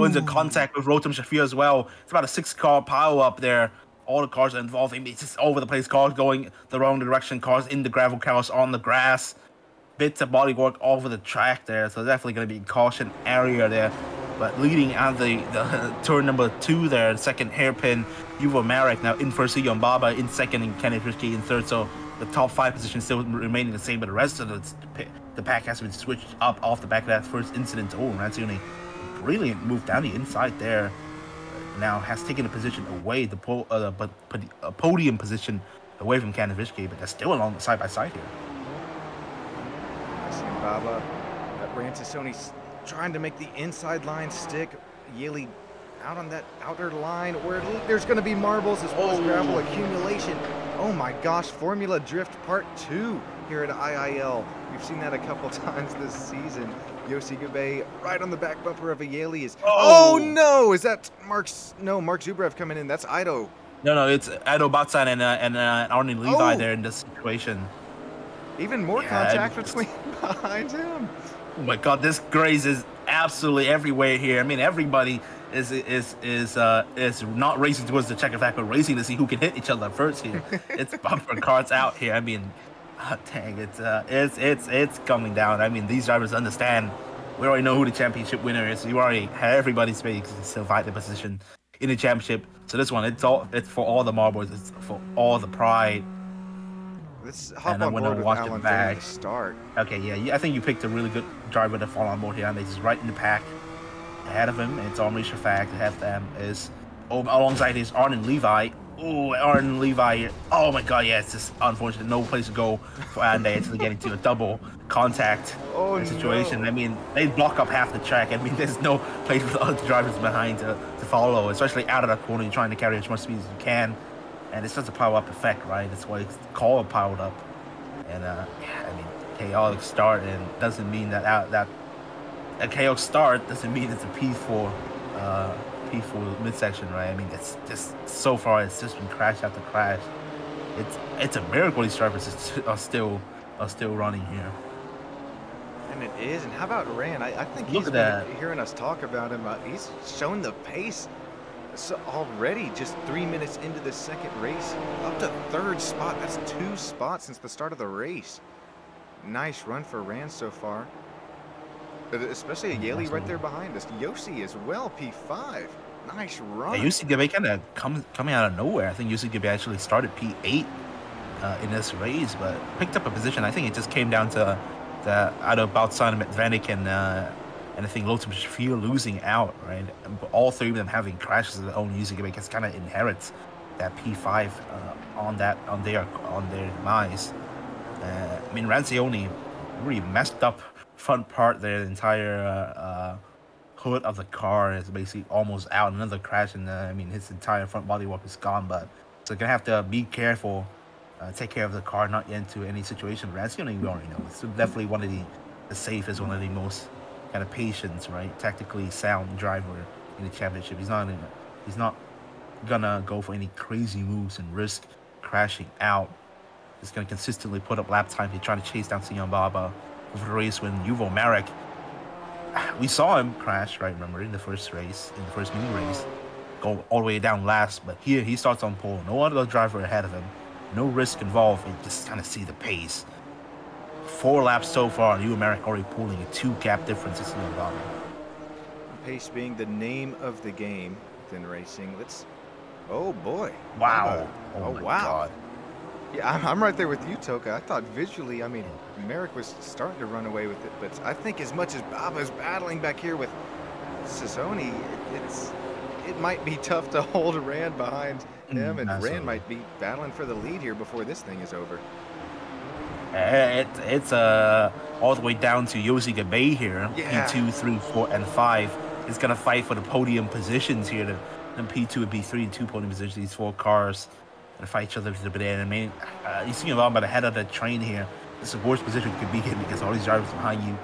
Speaker 2: into contact with Rotem Shafir as well. It's about a 6-car pile up there. All the cars are involved. It's just over the place. Cars going the wrong direction. Cars in the gravel, cars on the grass. Bits of bodywork all over the track there. So definitely going to be a caution area there. But leading out the turn number 2 there, the second hairpin, Yuval Merrick now in first, Yon Baba in second, and Kenneth Risky in third. So the top 5 positions still remaining the same, but the rest of the pack has been switched up off the back of that first incident. Oh, that's only brilliant move down the inside there. Now has taken a position away, a podium position away from Kenneth Risky, but they're still along side by side here.
Speaker 1: Seeing Baba, Rantasoni's trying to make the inside line stick. Yeli out on that outer line where there's going to be marbles as well as gravel accumulation. Oh my gosh, Formula Drift Part 2 here at IIL. We've seen that a couple times this season. Yossi Gabe right on the back bumper of a Yeli is. Oh no! Is that Mark Zubrev coming in? That's Ido.
Speaker 2: No, it's Ido Batsan and Arne Levi there in this situation.
Speaker 1: Even more contact between behind him.
Speaker 2: Oh my God, this graze is absolutely everywhere here. I mean, everybody is not racing towards the checkered flag, but racing to see who can hit each other first here. It's bumper cars out here. I mean, dang, it's coming down. I mean, these drivers understand. We already know who the championship winner is. You already have everybody's space to survive the position in the championship. So this one, it's for all the marbles. It's for all the pride.
Speaker 1: Let's hop on board with Alan Day to start.
Speaker 2: Okay, yeah, I think you picked a really good driver to fall on board here, and he's right in the pack. Ahead of him, it's Omri Shafak. Ahead of them is alongside is Arne Levi. Oh, Arne Levi. Oh my God, yeah, it's just unfortunate. No place to go for Alan Day to get into a double contact situation. No. I mean, they block up half the track. I mean, there's no place for the other drivers behind to follow, especially out of that corner. You're trying to carry as much speed as you can. And it's just a power-up effect, right? That's why it's called powered up. And, I mean, chaotic start, and doesn't mean that a chaotic start doesn't mean it's a P4 midsection, right? I mean, it's just, so far, it's just been crash after crash. It's a miracle these drivers are still running here.
Speaker 1: And it is. And how about Rand? I think he's been hearing us talk about him. He's shown the pace. So already just 3 minutes into the second race, up to 3rd spot. That's 2 spots since the start of the race. Nice run for Rand so far. Especially a Yeli right there behind us. Yossi as well, P5. Nice run.
Speaker 2: Yeah, Yossi Gabe kind of coming out of nowhere. I think Yossi Gabe actually started P8 in this race, but picked up a position. I think it just came down to Ido Baltzan, Medvedik, and I think Lothar Shafir losing out, right? All 3 of them having crashes of their own, using it because kind of inherits that P5 on their demise. I mean, Rancioni really messed up front part there. The entire hood of the car is basically almost out. Another crash, and I mean his entire front bodywork is gone. But so gonna have to be careful, take care of the car, not get into any situation. But as you know, we already know it's definitely one of the safest, one of the most kind of patient, right, tactically sound driver in the championship. He's not gonna go for any crazy moves and risk crashing out. He's gonna consistently put up lap time. He's trying to chase down Sion Baba over the race when Yuval Marek. We saw him crash, right? Remember in the first race, in the first mini race, go all the way down last. But here he starts on pole. No other driver ahead of him. No risk involved. And just kind of see the pace. 4 laps so far, and Yuval Marek already pulling a 2-gap difference to Sion Baba.
Speaker 1: Pace being the name of the game within racing. Let's. Oh boy!
Speaker 2: Wow!
Speaker 1: Oh
Speaker 2: my
Speaker 1: wow!
Speaker 2: God.
Speaker 1: Yeah, I'm right there with you, Toka. I thought visually, I mean, Marek was starting to run away with it, but I think as much as Baba's battling back here with Sassoni, it might be tough to hold Rand behind him, and
Speaker 2: Absolutely.
Speaker 1: Rand might be battling for the lead here before this thing is over.
Speaker 2: It's all the way down to Yossi Gabe here.
Speaker 1: Yeah.
Speaker 2: P2, 3, 4, and 5 is gonna fight for the podium positions here. Then P2 would be 3 and 2 podium positions. These 4 cars gonna fight each other to the bit. And I mean, you see about the head of the train here. It's the worst position you could be in because all these drivers behind you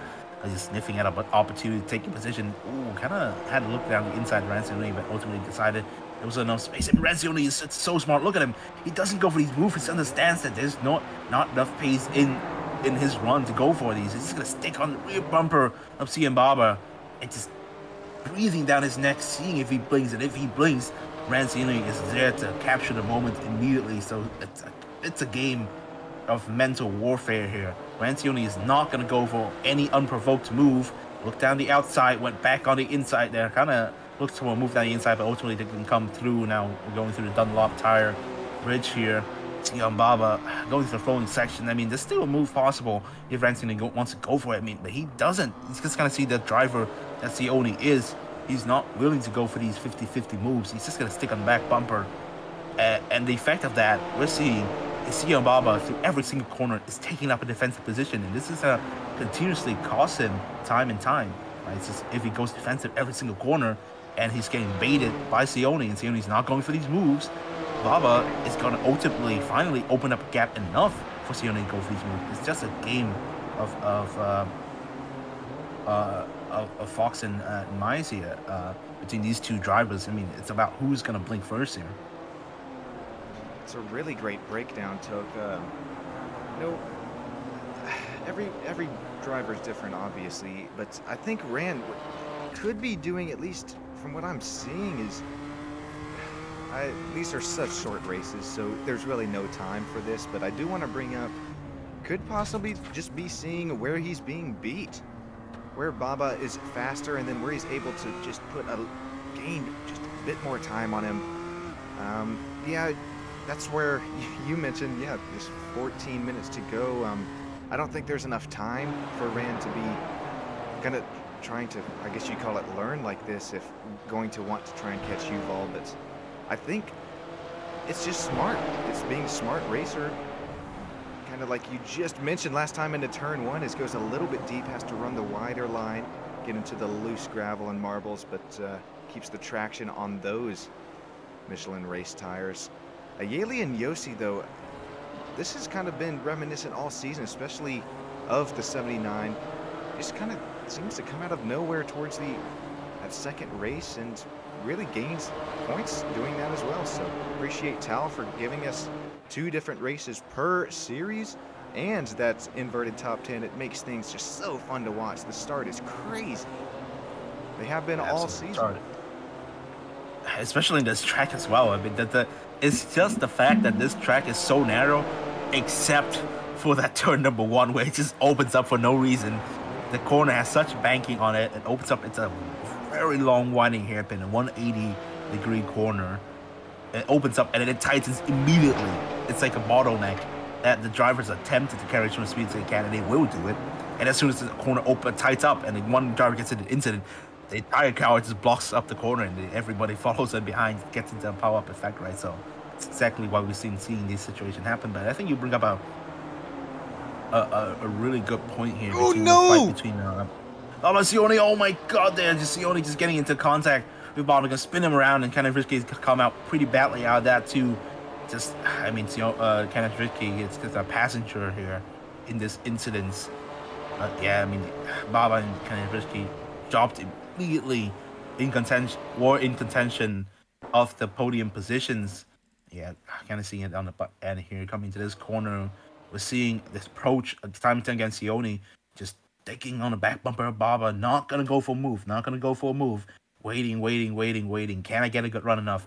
Speaker 2: are just sniffing at an opportunity to take a position. Ooh, kind of had to look down the inside of Rancione, but ultimately decided there was enough space. And Rancione is so smart. Look at him. He doesn't go for these moves. He understands that there's not enough pace in his run to go for these. He's just gonna stick on the rear bumper of Sion Baba and just breathing down his neck, seeing if he blinks. And if he blinks, Rancione is there to capture the moment immediately. So it's a game of mental warfare here. Rancione is not going to go for any unprovoked move. Looked down the outside, went back on the inside there. Kind of looked to a move down the inside, but ultimately didn't come through. Now we're going through the Dunlop tire bridge here. Sion Baba going through the flowing section. I mean, there's still a move possible if Rancione wants to go for it. I mean, but he doesn't. He's just going to see the driver that Sione is. He's not willing to go for these 50-50 moves. He's just going to stick on the back bumper. And the effect of that, we're seeing is Sion Baba through every single corner is taking up a defensive position. And this is continuously cost him time and time. Right? It's just if he goes defensive every single corner and he's getting baited by Sione and Sione's not going for these moves, Baba is going to ultimately finally open up a gap enough for Sione to go for these moves. It's just a game of Fox and Mize here between these two drivers. I mean, it's about who's going to blink first here.
Speaker 1: It's a really great breakdown, Toka. You know, every driver is different, obviously, but I think Rand could be doing, at least from what I'm seeing, is these are such short races, so there's really no time for this. But I do want to bring up, could possibly just be seeing where he's being beat, where Baba is faster, and then where he's able to just gain just a bit more time on him. Yeah. That's where you mentioned, yeah, there's 14 minutes to go. I don't think there's enough time for Rand to be kind of trying to, I guess you call it, learn like this, if going to want to try and catch Yuval. But I think it's just smart. It's being a smart racer. Kind of like you just mentioned last time into turn 1, it goes a little bit deep, has to run the wider line, get into the loose gravel and marbles, but keeps the traction on those Michelin race tires. Ayeli and Yossi, though, this has kind of been reminiscent all season, especially of the 79. Just kind of seems to come out of nowhere towards that second race and really gains points doing that as well. So appreciate Tal for giving us 2 different races per series and that inverted top 10. It makes things just so fun to watch. The start is crazy. They have been all season.
Speaker 2: Especially in this track as well. I mean, it's just the fact that this track is so narrow, except for that turn number 1 where it just opens up for no reason. The corner has such banking on it. It opens up. It's a very long winding hairpin, a 180-degree corner. It opens up and then it tightens immediately. It's like a bottleneck that the drivers attempted to carry as much speed as they can, and they will do it. And as soon as the corner tights up and one driver gets into the incident, the entire car just blocks up the corner and everybody follows them behind, gets into a power-up effect, right? So it's exactly why we've seeing these situations happen. But I think you bring up a a really good point here.
Speaker 1: Oh,
Speaker 2: between
Speaker 1: no!
Speaker 2: The fight between Sione, oh my god, there, just Sione just getting into contact with Baba, gonna spin him around, and Kenneth Ritchie's come out pretty badly out of that too. Just, I mean, Kenneth Ritchie is just a passenger here in this incident. Yeah, I mean, Baba and Kenneth Ritchie dropped immediately in contention of the podium positions. Yeah, kind of seeing it on the end here, coming to this corner. We're seeing this approach time and time against Sione, just taking on the back bumper of Baba, not gonna go for a move, waiting. Can I get a good run enough?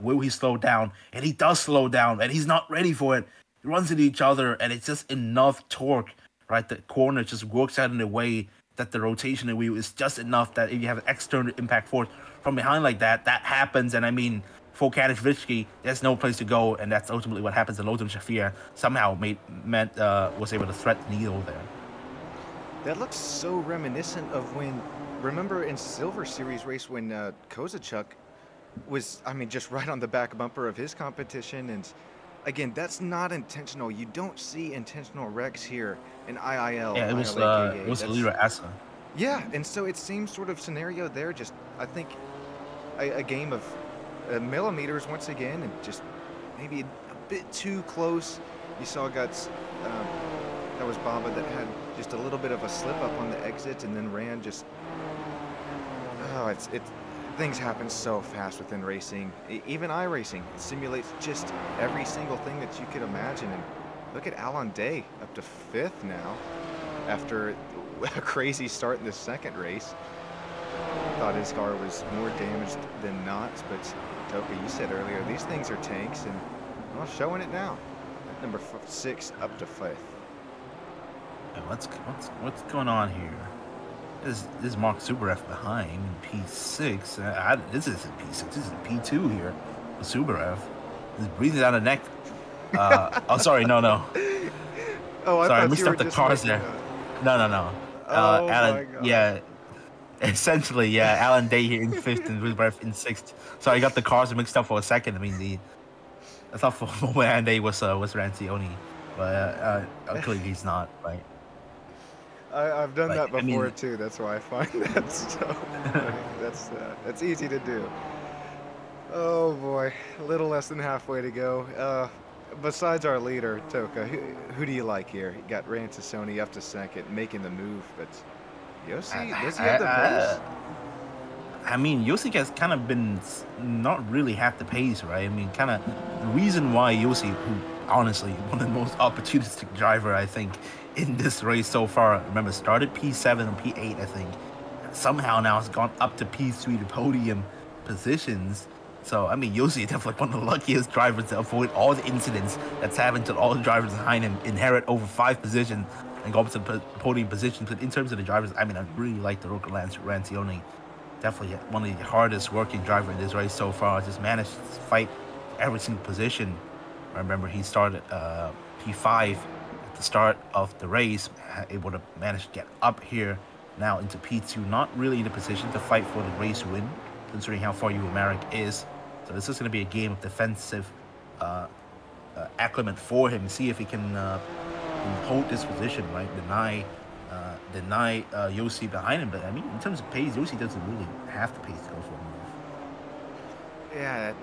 Speaker 2: Will he slow down? And he does slow down, and he's not ready for it. He runs into each other, and it's just enough torque, right? The corner just works out in a way that the rotation of the wheel is just enough that if you have an external impact force from behind like that, that happens. And I mean, for Kenneth Ritchie, there's no place to go, and that's ultimately what happens. And Lothar Shafir somehow was able to thread the needle there.
Speaker 1: That looks so reminiscent of when, remember in Silver Series race when Kozacek was, I mean, just right on the back bumper of his competition. And again, that's not intentional. You don't see intentional wrecks here in IIL.
Speaker 2: Yeah, it was Lira Asa.
Speaker 1: Yeah, and so it seems sort of scenario there. Just, I think, a game of millimeters once again, and just maybe a bit too close. You saw Guts, that was Baba, that had just a little bit of a slip up on the exit and then ran just, things happen so fast within racing. Even iRacing, it simulates just every single thing that you could imagine. And look at Alan Day up to 5th now after a crazy start in the second race. Thought his car was more damaged than not, but Toka, you said earlier, these things are tanks, and well, showing it now. Number 6 up to 5th.
Speaker 2: What's going on here? This is Mark Subarev behind P6. This isn't P6. This is P2 here. Subarev is breathing down the neck. Oh, sorry, no.
Speaker 1: Oh, I
Speaker 2: sorry, I
Speaker 1: mixed
Speaker 2: up the cars there. No.
Speaker 1: Oh
Speaker 2: Alan,
Speaker 1: my God.
Speaker 2: yeah. Essentially, yeah. Alan Day here in 5th and Subarev in 6th. So I got the cars mixed up for a second. I mean, I thought for a moment Alan Day was Rancioni, but clearly he's not, right?
Speaker 1: I've done that before,
Speaker 2: I mean,
Speaker 1: too. That's why I find that so that's easy to do. Oh boy, a little less than halfway to go. Besides our leader, Toka, who do you like here? You got Ranciconi up to 2nd, making the move, but Yossi, does he have the pace?
Speaker 2: I mean, Yossi has kind of been not really half the pace, right? I mean, kind of the reason why Yossi, who honestly one of the most opportunistic driver, I think, in this race so far. Remember, started P7 and P8, I think. Somehow now has gone up to P3 to podium positions. So, I mean, Yossi is definitely one of the luckiest drivers to avoid all the incidents that's happened to all the drivers behind him, inherit over 5 positions, and go up to the podium positions. But in terms of the drivers, I mean, I really like the Rocco Rancioni. Definitely one of the hardest working driver in this race so far. Just managed to fight every single position. I remember he started P5 at the start of the race, able to manage to get up here now into P2. Not really in a position to fight for the race win, considering how far Marek is. So this is going to be a game of defensive acclimate for him. See if he can hold this position, right? Deny Yossi behind him. But I mean, in terms of pace, Yossi doesn't really have the pace to go for a move.
Speaker 1: Yeah,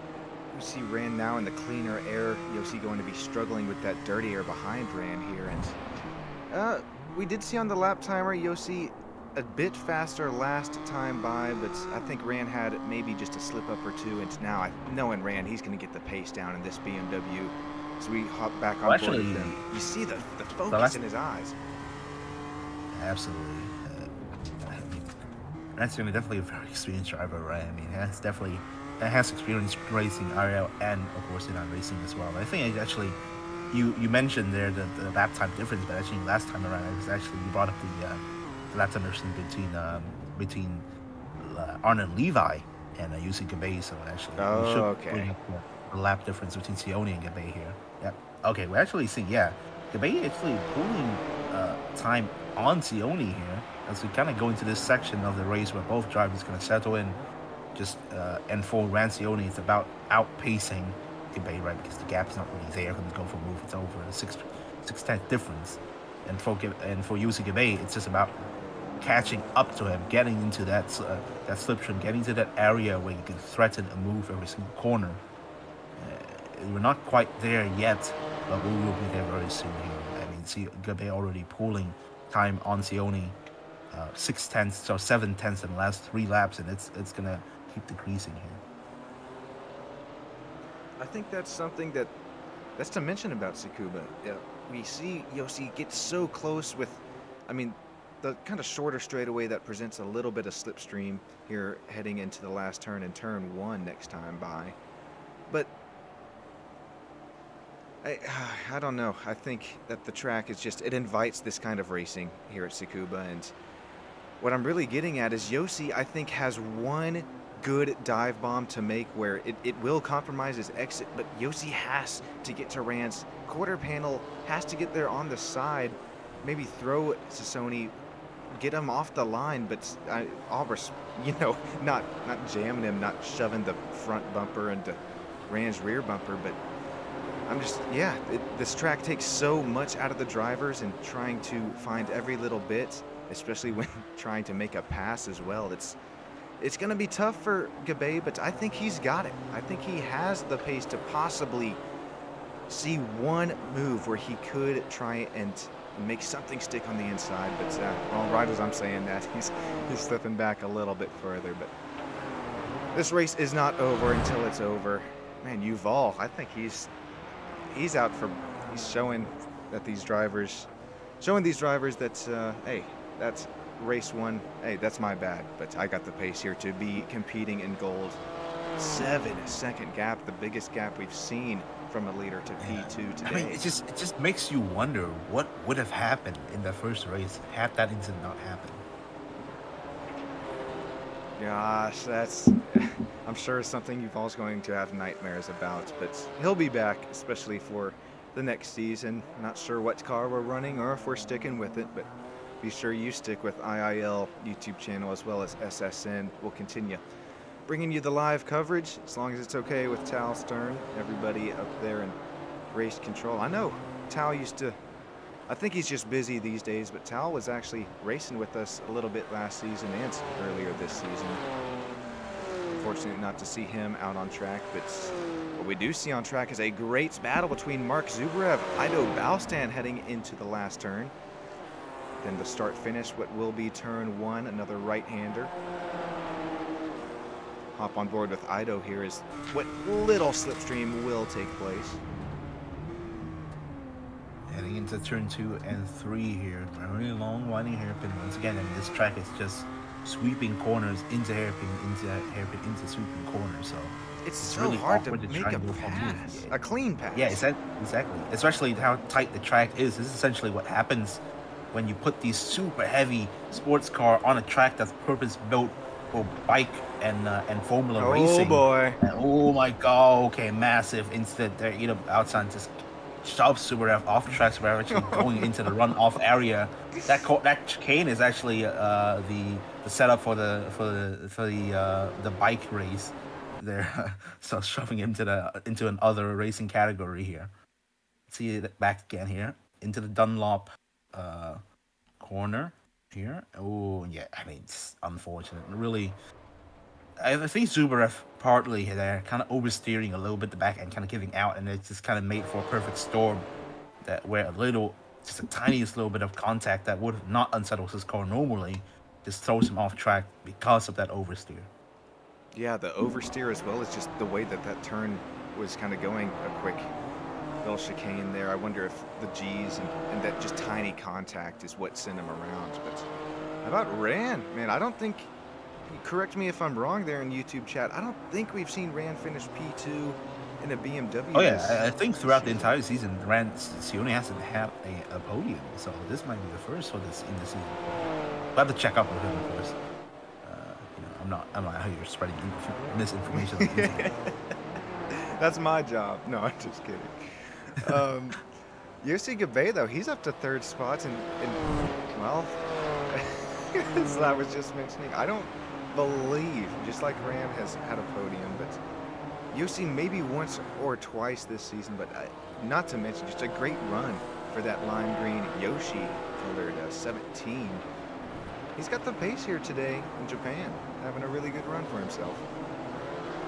Speaker 1: Yossi ran now in the cleaner air. Yossi going to be struggling with that dirty air behind Ran here. And we did see on the lap timer, Yossi a bit faster last time by, but I think Ran had maybe just a slip up or two. And now, knowing Ran, he's going to get the pace down in this BMW. So we hop back on board with him. You see the focus in his eyes.
Speaker 2: Absolutely. That's definitely a very experienced driver, right? I mean, he has experience racing IRL and, of course, in racing as well. I think actually, you mentioned there the lap time difference, but actually last time around, it was actually, you brought up the lap time difference between Arnold Levi and Yossi Gabay. So actually, we should bring up the lap difference between Sione and Gabay here. Yeah. Okay, we actually see, Gabay actually pulling time on Sione here as we kind of go into this section of the race where both drivers going to settle in. And for Rancioni, it's about outpacing Gabay, right? Because the gap is not really there. Going to go for a move. It's over a 6/10 difference. And for Yossi Griiip, it's just about catching up to him, getting into that slipstream, getting into that area where you can threaten a move every single corner. We're not quite there yet, but we will be there very soon here. I mean, see Griiip already pulling time on Sione, 6/10 or 7/10 in the last 3 laps, and it's gonna keep decreasing here.
Speaker 1: I think that's something that's to mention about Tsukuba. Yeah, we see Yossi get so close with, I mean, the kind of shorter straightaway that presents a little bit of slipstream here heading into the last turn in turn 1 next time by. But I don't know. I think that the track is just, it invites this kind of racing here at Tsukuba. And what I'm really getting at is Yossi, I think, has one good dive bomb to make where it will compromise his exit, but Yossi has to get to Rand's quarter panel, has to get there on the side, maybe throw Sassoni, get him off the line, but Albers, you know, not jamming him, not shoving the front bumper into Rand's rear bumper, but I'm just, yeah, this track takes so much out of the drivers and trying to find every little bit, especially when trying to make a pass as well. It's going to be tough for Griiip, but I think he's got it. I think he has the pace to possibly see one move where he could try and make something stick on the inside. But, well, right as I'm saying that, he's slipping back a little bit further. But this race is not over until it's over. Man, Yuval, I think he's out for, he's showing these drivers that, hey, that's race 1, hey, that's my bad, but I got the pace here to be competing in gold. 7-second gap, the biggest gap we've seen from a leader to P2 today.
Speaker 2: I mean, it just makes you wonder what would have happened in the first race had that incident not happened.
Speaker 1: Gosh, that's, I'm sure it's something Yuval's going to have nightmares about, but he'll be back, especially for the next season. Not sure what car we're running or if we're sticking with it, but be sure you stick with IIL YouTube channel as well as SSN. We'll continue bringing you the live coverage as long as it's okay with Tal Stern, everybody up there in race control. I know Tal used to, I think he's just busy these days, but Tal was actually racing with us a little bit last season and earlier this season. Unfortunate not to see him out on track, but what we do see on track is a great battle between Mark Zubarev, Ido Baustan heading into the last turn. Then the start finish, what will be turn 1, another right-hander. Hop on board with Ido here is what little slipstream will take place.
Speaker 2: Heading into turn 2 and 3 here. Very long winding hairpin. Once again, I mean, this track is just sweeping corners into hairpin, into sweeping corners. So
Speaker 1: it's so really hard to make a pass, a clean pass.
Speaker 2: Yeah, exactly. Especially how tight the track is. This is essentially what happens when you put these super heavy sports car on a track that's purpose-built for bike and Formula racing.
Speaker 1: Oh boy!
Speaker 2: And, oh my God! Okay, massive incident there. You know, outside just shoves Subaru off the tracks. We're actually going into the runoff area. That chicane is actually the setup for the bike race there. So shoving him into another racing category here. See it back again here into the Dunlop corner here. Oh yeah, I mean, it's unfortunate. Really, I think Zubarev partly there kind of oversteering a little bit the back and kind of giving out, and it just kind of made for a perfect storm that where just a tiniest little bit of contact that would not unsettle his car normally just throws him off track because of that oversteer.
Speaker 1: Yeah, the oversteer as well as just the way that turn was kind of going, a quick little chicane there. I wonder if the G's and that just tiny contact is what sent him around. But how about Rand? Man, I don't think, correct me if I'm wrong there in YouTube chat, I don't think we've seen Rand finish P2 in a BMW.
Speaker 2: Oh yeah, I think throughout the entire season, Sione hasn't had a podium, so this might be the first for this in the season. We'll have to check up with him, of course. You know, I'm not out here spreading misinformation.
Speaker 1: That's my job. No, I'm just kidding. Yossi Griiip, though, he's up to 3rd spot, and well, as I was just mentioning, I don't believe, just like Ram has had a podium, but Yossi maybe once or twice this season, but not to mention just a great run for that lime green Yoshi colored 17. He's got the pace here today in Japan, having a really good run for himself.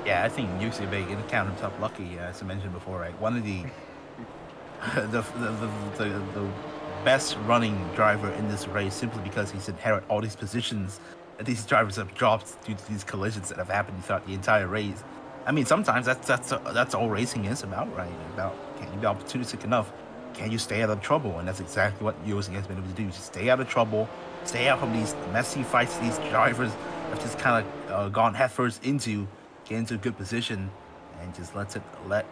Speaker 2: Yeah, I think Yusuke can count himself lucky, as I mentioned before, right? One of the the best running driver in this race, simply because he's inherited all these positions that these drivers have dropped due to these collisions that have happened throughout the entire race. I mean, sometimes that's all racing is about, right? About, can you be opportunistic enough? Can you stay out of trouble? And that's exactly what Yoshi has been able to do. Just stay out of trouble, stay out from these messy fights these drivers have just kind of gone headfirst into, get into a good position, and just let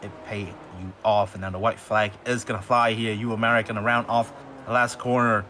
Speaker 2: it pay you off. And now the white flag is gonna fly here. You American around off the last corner.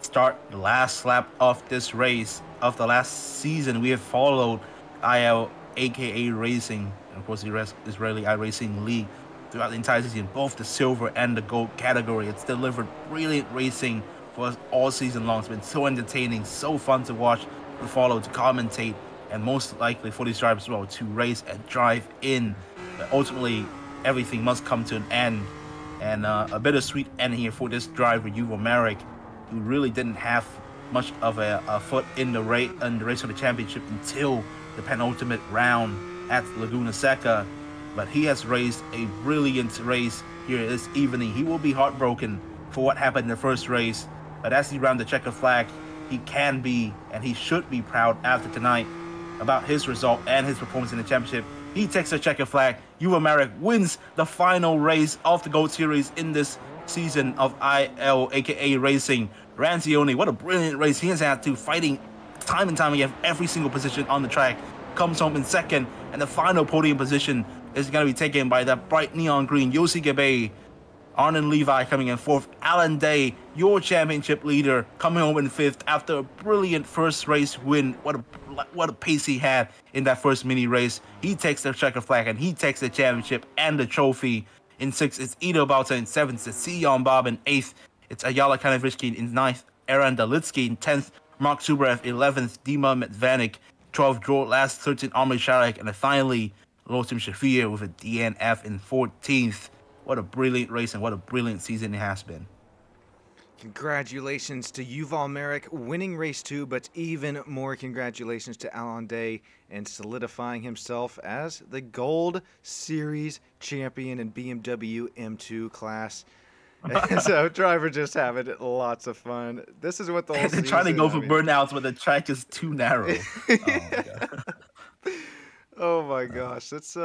Speaker 2: Start the last lap of this race of the last season. We have followed ILAKA Racing, and of course the Israeli iRacing League, throughout the entire season, both the silver and the gold category. It's delivered brilliant racing for us all season long. It's been so entertaining, so fun to watch, to follow, to commentate, and most likely for these drivers as well to race and drive in. But ultimately, everything must come to an end, and a bittersweet end here for this driver, Yuval Marek, who really didn't have much of a foot in the race for the championship until the penultimate round at Laguna Seca. But he has raced a brilliant race here this evening. He will be heartbroken for what happened in the first race, but as he rounded the checker flag, he can be and he should be proud after tonight about his result and his performance in the championship. He takes the checker flag. Yuval Marek wins the final race of the Gold Series in this season of ILAKA Racing. Ranzioni, what a brilliant race he has had to, fighting time and time again every single position on the track, comes home in second, and the final podium position is going to be taken by that bright neon green Yossi Gabe. Arnon Levi coming in fourth. Alan Day, your championship leader, coming home in fifth after a brilliant first race win. What a pace he had in that first mini race. He takes the checker flag and he takes the championship and the trophy. In sixth, it's Ido Bauta. In seventh, it's Sion Bob. In eighth, it's Ayala Kanevitsky. In ninth, Aaron Dalitsky. In 10th, Mark Subarev. 11th, Dima Medvanik. 12th, Joel Last. 13th, Amri Sharek. And then finally, Lotim Shafir with a DNF in 14th. What a brilliant race and what a brilliant season it has been.
Speaker 1: Congratulations to Yuval Marek winning race 2, but even more congratulations to Alan Day and solidifying himself as the Gold Series champion in BMW M2 class. So driver just having lots of fun. This is what the whole
Speaker 2: They're trying to go for burnouts when the track is too narrow. Oh my god.
Speaker 1: Oh my gosh. That's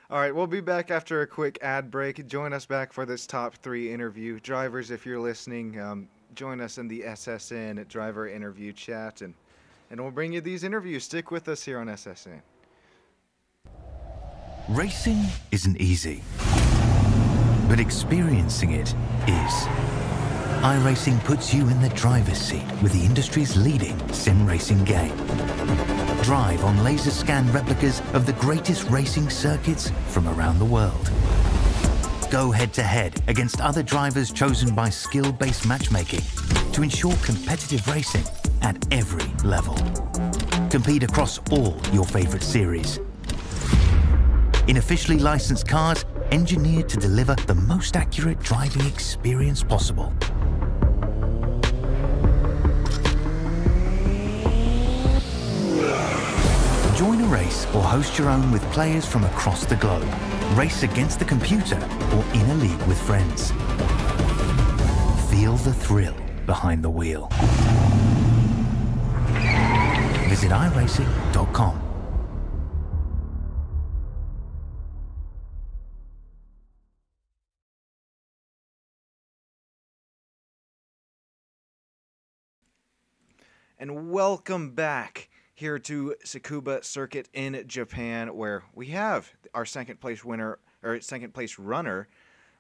Speaker 1: all right, we'll be back after a quick ad break. Join us back for this top 3 interview. Drivers, if you're listening, join us in the SSN driver interview chat, and we'll bring you these interviews. Stick with us here on SSN.
Speaker 3: Racing isn't easy, but experiencing it is. iRacing puts you in the driver's seat with the industry's leading sim racing game. Drive on laser scan replicas of the greatest racing circuits from around the world. Go head to head against other drivers chosen by skill-based matchmaking to ensure competitive racing at every level. Compete across all your favorite series. In officially licensed cars, engineered to deliver the most accurate driving experience possible. Join a race or host your own with players from across the globe. Race against the computer or in a league with friends. Feel the thrill behind the wheel. Visit iRacing.com.
Speaker 1: And welcome back here to Tsukuba Circuit in Japan, where we have our second place runner,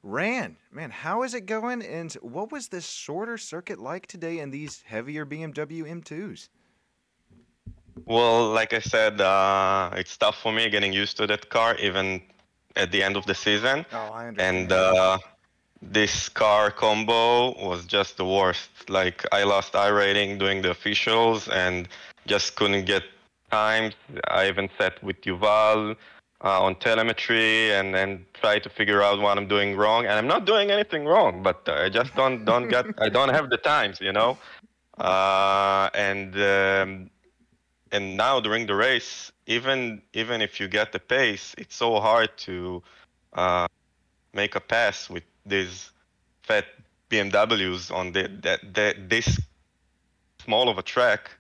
Speaker 1: Ran. Man, how is it going? And what was this shorter circuit like today in these heavier BMW M2s?
Speaker 6: Well, like I said, it's tough for me getting used to that car, even at the end of the season.
Speaker 1: Oh, I understand.
Speaker 6: And this car combo was just the worst. Like, I lost iRating doing the officials and just couldn't get times. I even sat with Yuval on telemetry and try to figure out what I'm doing wrong. And I'm not doing anything wrong, but I just don't get I don't have the times, you know. And now during the race, even if you get the pace, it's so hard to make a pass with these fat BMWs on this small of a track.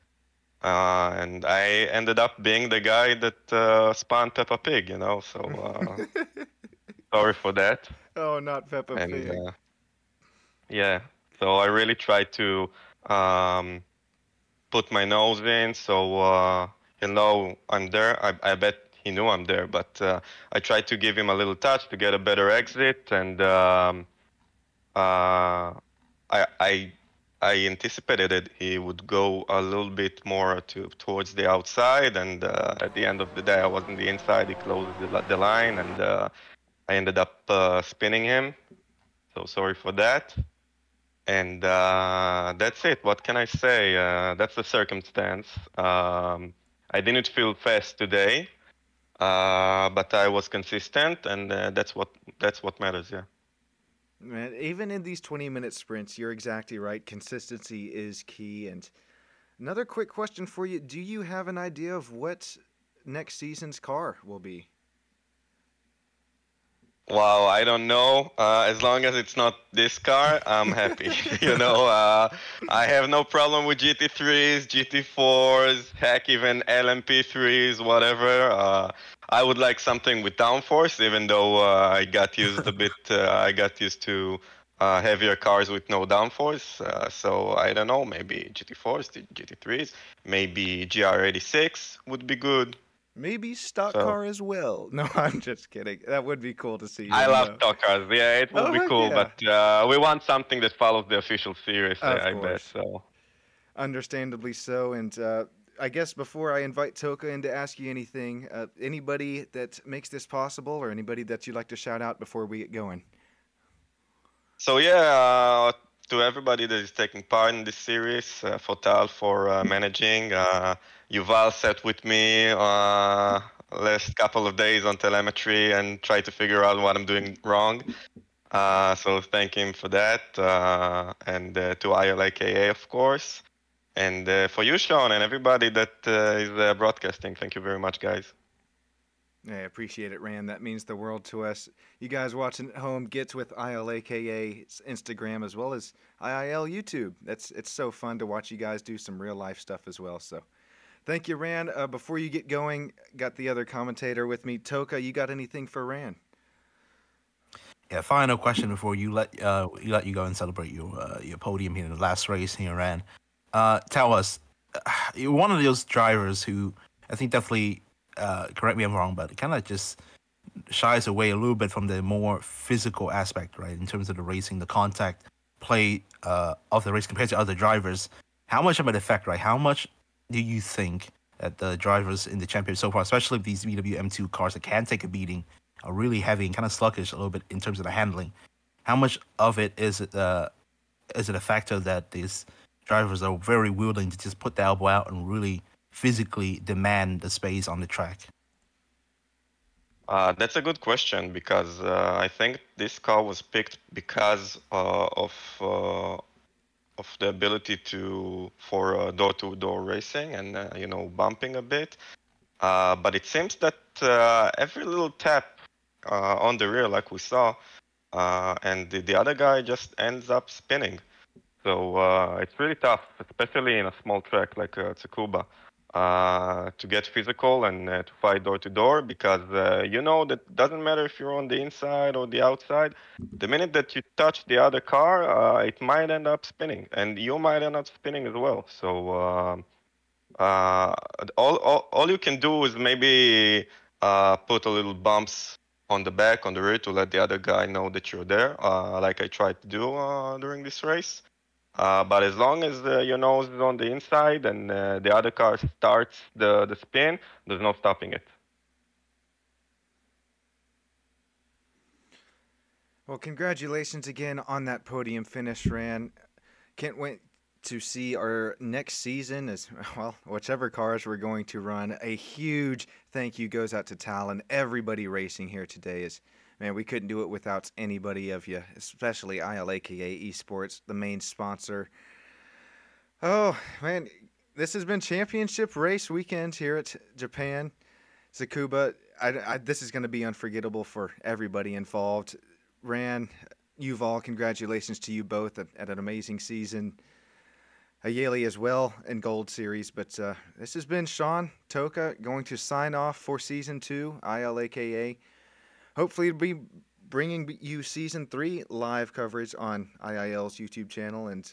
Speaker 6: And I ended up being the guy that spawned Peppa Pig, you know. So sorry for that.
Speaker 1: Oh, not Peppa Pig.
Speaker 6: Yeah. So I really tried to put my nose in, so you know I'm there. I bet he knew I'm there, but I tried to give him a little touch to get a better exit, and I anticipated that he would go a little bit more towards the outside, and at the end of the day, I was on the inside. He closed the line, and I ended up spinning him. So sorry for that. And that's it. What can I say? That's the circumstance. I didn't feel fast today, but I was consistent, and that's what matters. Yeah.
Speaker 1: Man, even in these 20-minute sprints, you're exactly right. Consistency is key. And another quick question for you: do you have an idea of what next season's car will be?
Speaker 6: Wow, I don't know. As long as it's not this car, I'm happy. You know, I have no problem with GT3s, GT4s, heck, even LMP3s, whatever. I would like something with downforce, even though I got used a bit. I got used to heavier cars with no downforce. So I don't know. Maybe GT4s, GT3s, maybe GR86 would be good.
Speaker 1: Maybe stock car as well. No, I'm just kidding. That would be cool to see.
Speaker 6: I love stock cars. Yeah, it would be cool,
Speaker 1: yeah.
Speaker 6: but we want something that follows the official series, I bet. So,
Speaker 1: understandably so. And I guess before I invite Toka in to ask you anything, anybody that makes this possible, or anybody that you'd like to shout out before we get going?
Speaker 6: So yeah, to everybody that is taking part in this series, for Tal for managing. Yuval sat with me last couple of days on telemetry and tried to figure out what I'm doing wrong. So thank him for that. And to ILAKA, of course. And for you, Sean, and everybody that is broadcasting. Thank you very much, guys.
Speaker 1: I appreciate it, Ran. That means the world to us. You guys watching at home gets with ILAKA's Instagram as well as IIL YouTube. It's so fun to watch you guys do some real life stuff as well. So thank you, Ran. Before you get going, got the other commentator with me. Toka, you got anything for Ran?
Speaker 2: Yeah, final question before you let you go and celebrate your podium here in the last race here, Ran. Tell us, you're one of those drivers who I think definitely, correct me if I'm wrong, but it kind of just shies away a little bit from the more physical aspect, right? In terms of the racing, the contact play of the race compared to other drivers. How much of an effect, right? How much do you think that the drivers in the championship so far, especially these BMW M2 cars that can take a beating, are really heavy and kind of sluggish a little bit in terms of the handling? How much of it is it a factor that these drivers are very willing to just put the elbow out and really physically demand the space on the track?
Speaker 6: That's a good question, because I think this car was picked because of the ability for door-to-door racing and bumping a bit. But it seems that every little tap on the rear, like we saw, and the other guy just ends up spinning. So it's really tough, especially in a small track like Tsukuba, to get physical and to fight door to door, because that doesn't matter if you're on the inside or the outside. The minute that you touch the other car, it might end up spinning, and you might end up spinning as well. So all you can do is maybe put a little bumps on the back, on the rear, to let the other guy know that you're there, like I tried to do during this race. But as long as your nose is on the inside and the other car starts the spin, there's no stopping it.
Speaker 1: Well, congratulations again on that podium finish, Ran. Can't wait to see our next season as well, whichever cars we're going to run. A huge thank you goes out to Tal and everybody racing here today. Is man, we couldn't do it without anybody of you, especially ILAKA Esports, the main sponsor. Oh man, this has been championship race weekend here at Japan. Tsukuba, this is going to be unforgettable for everybody involved. Ran, Yuval, congratulations to you both at an amazing season. Ayeli as well in Gold Series. But this has been Sean Toka going to sign off for Season 2, ILAKA. Hopefully to be bringing you Season 3 live coverage on IIL's YouTube channel. And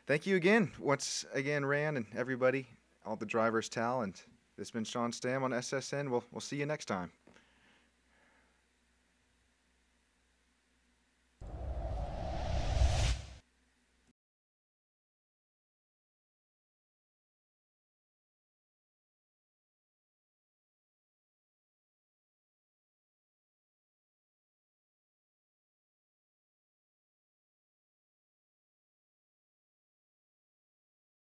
Speaker 1: thank you again, once again, Ran and everybody, all the drivers, Tal. And this has been Sean Stam on SSN. We'll see you next time.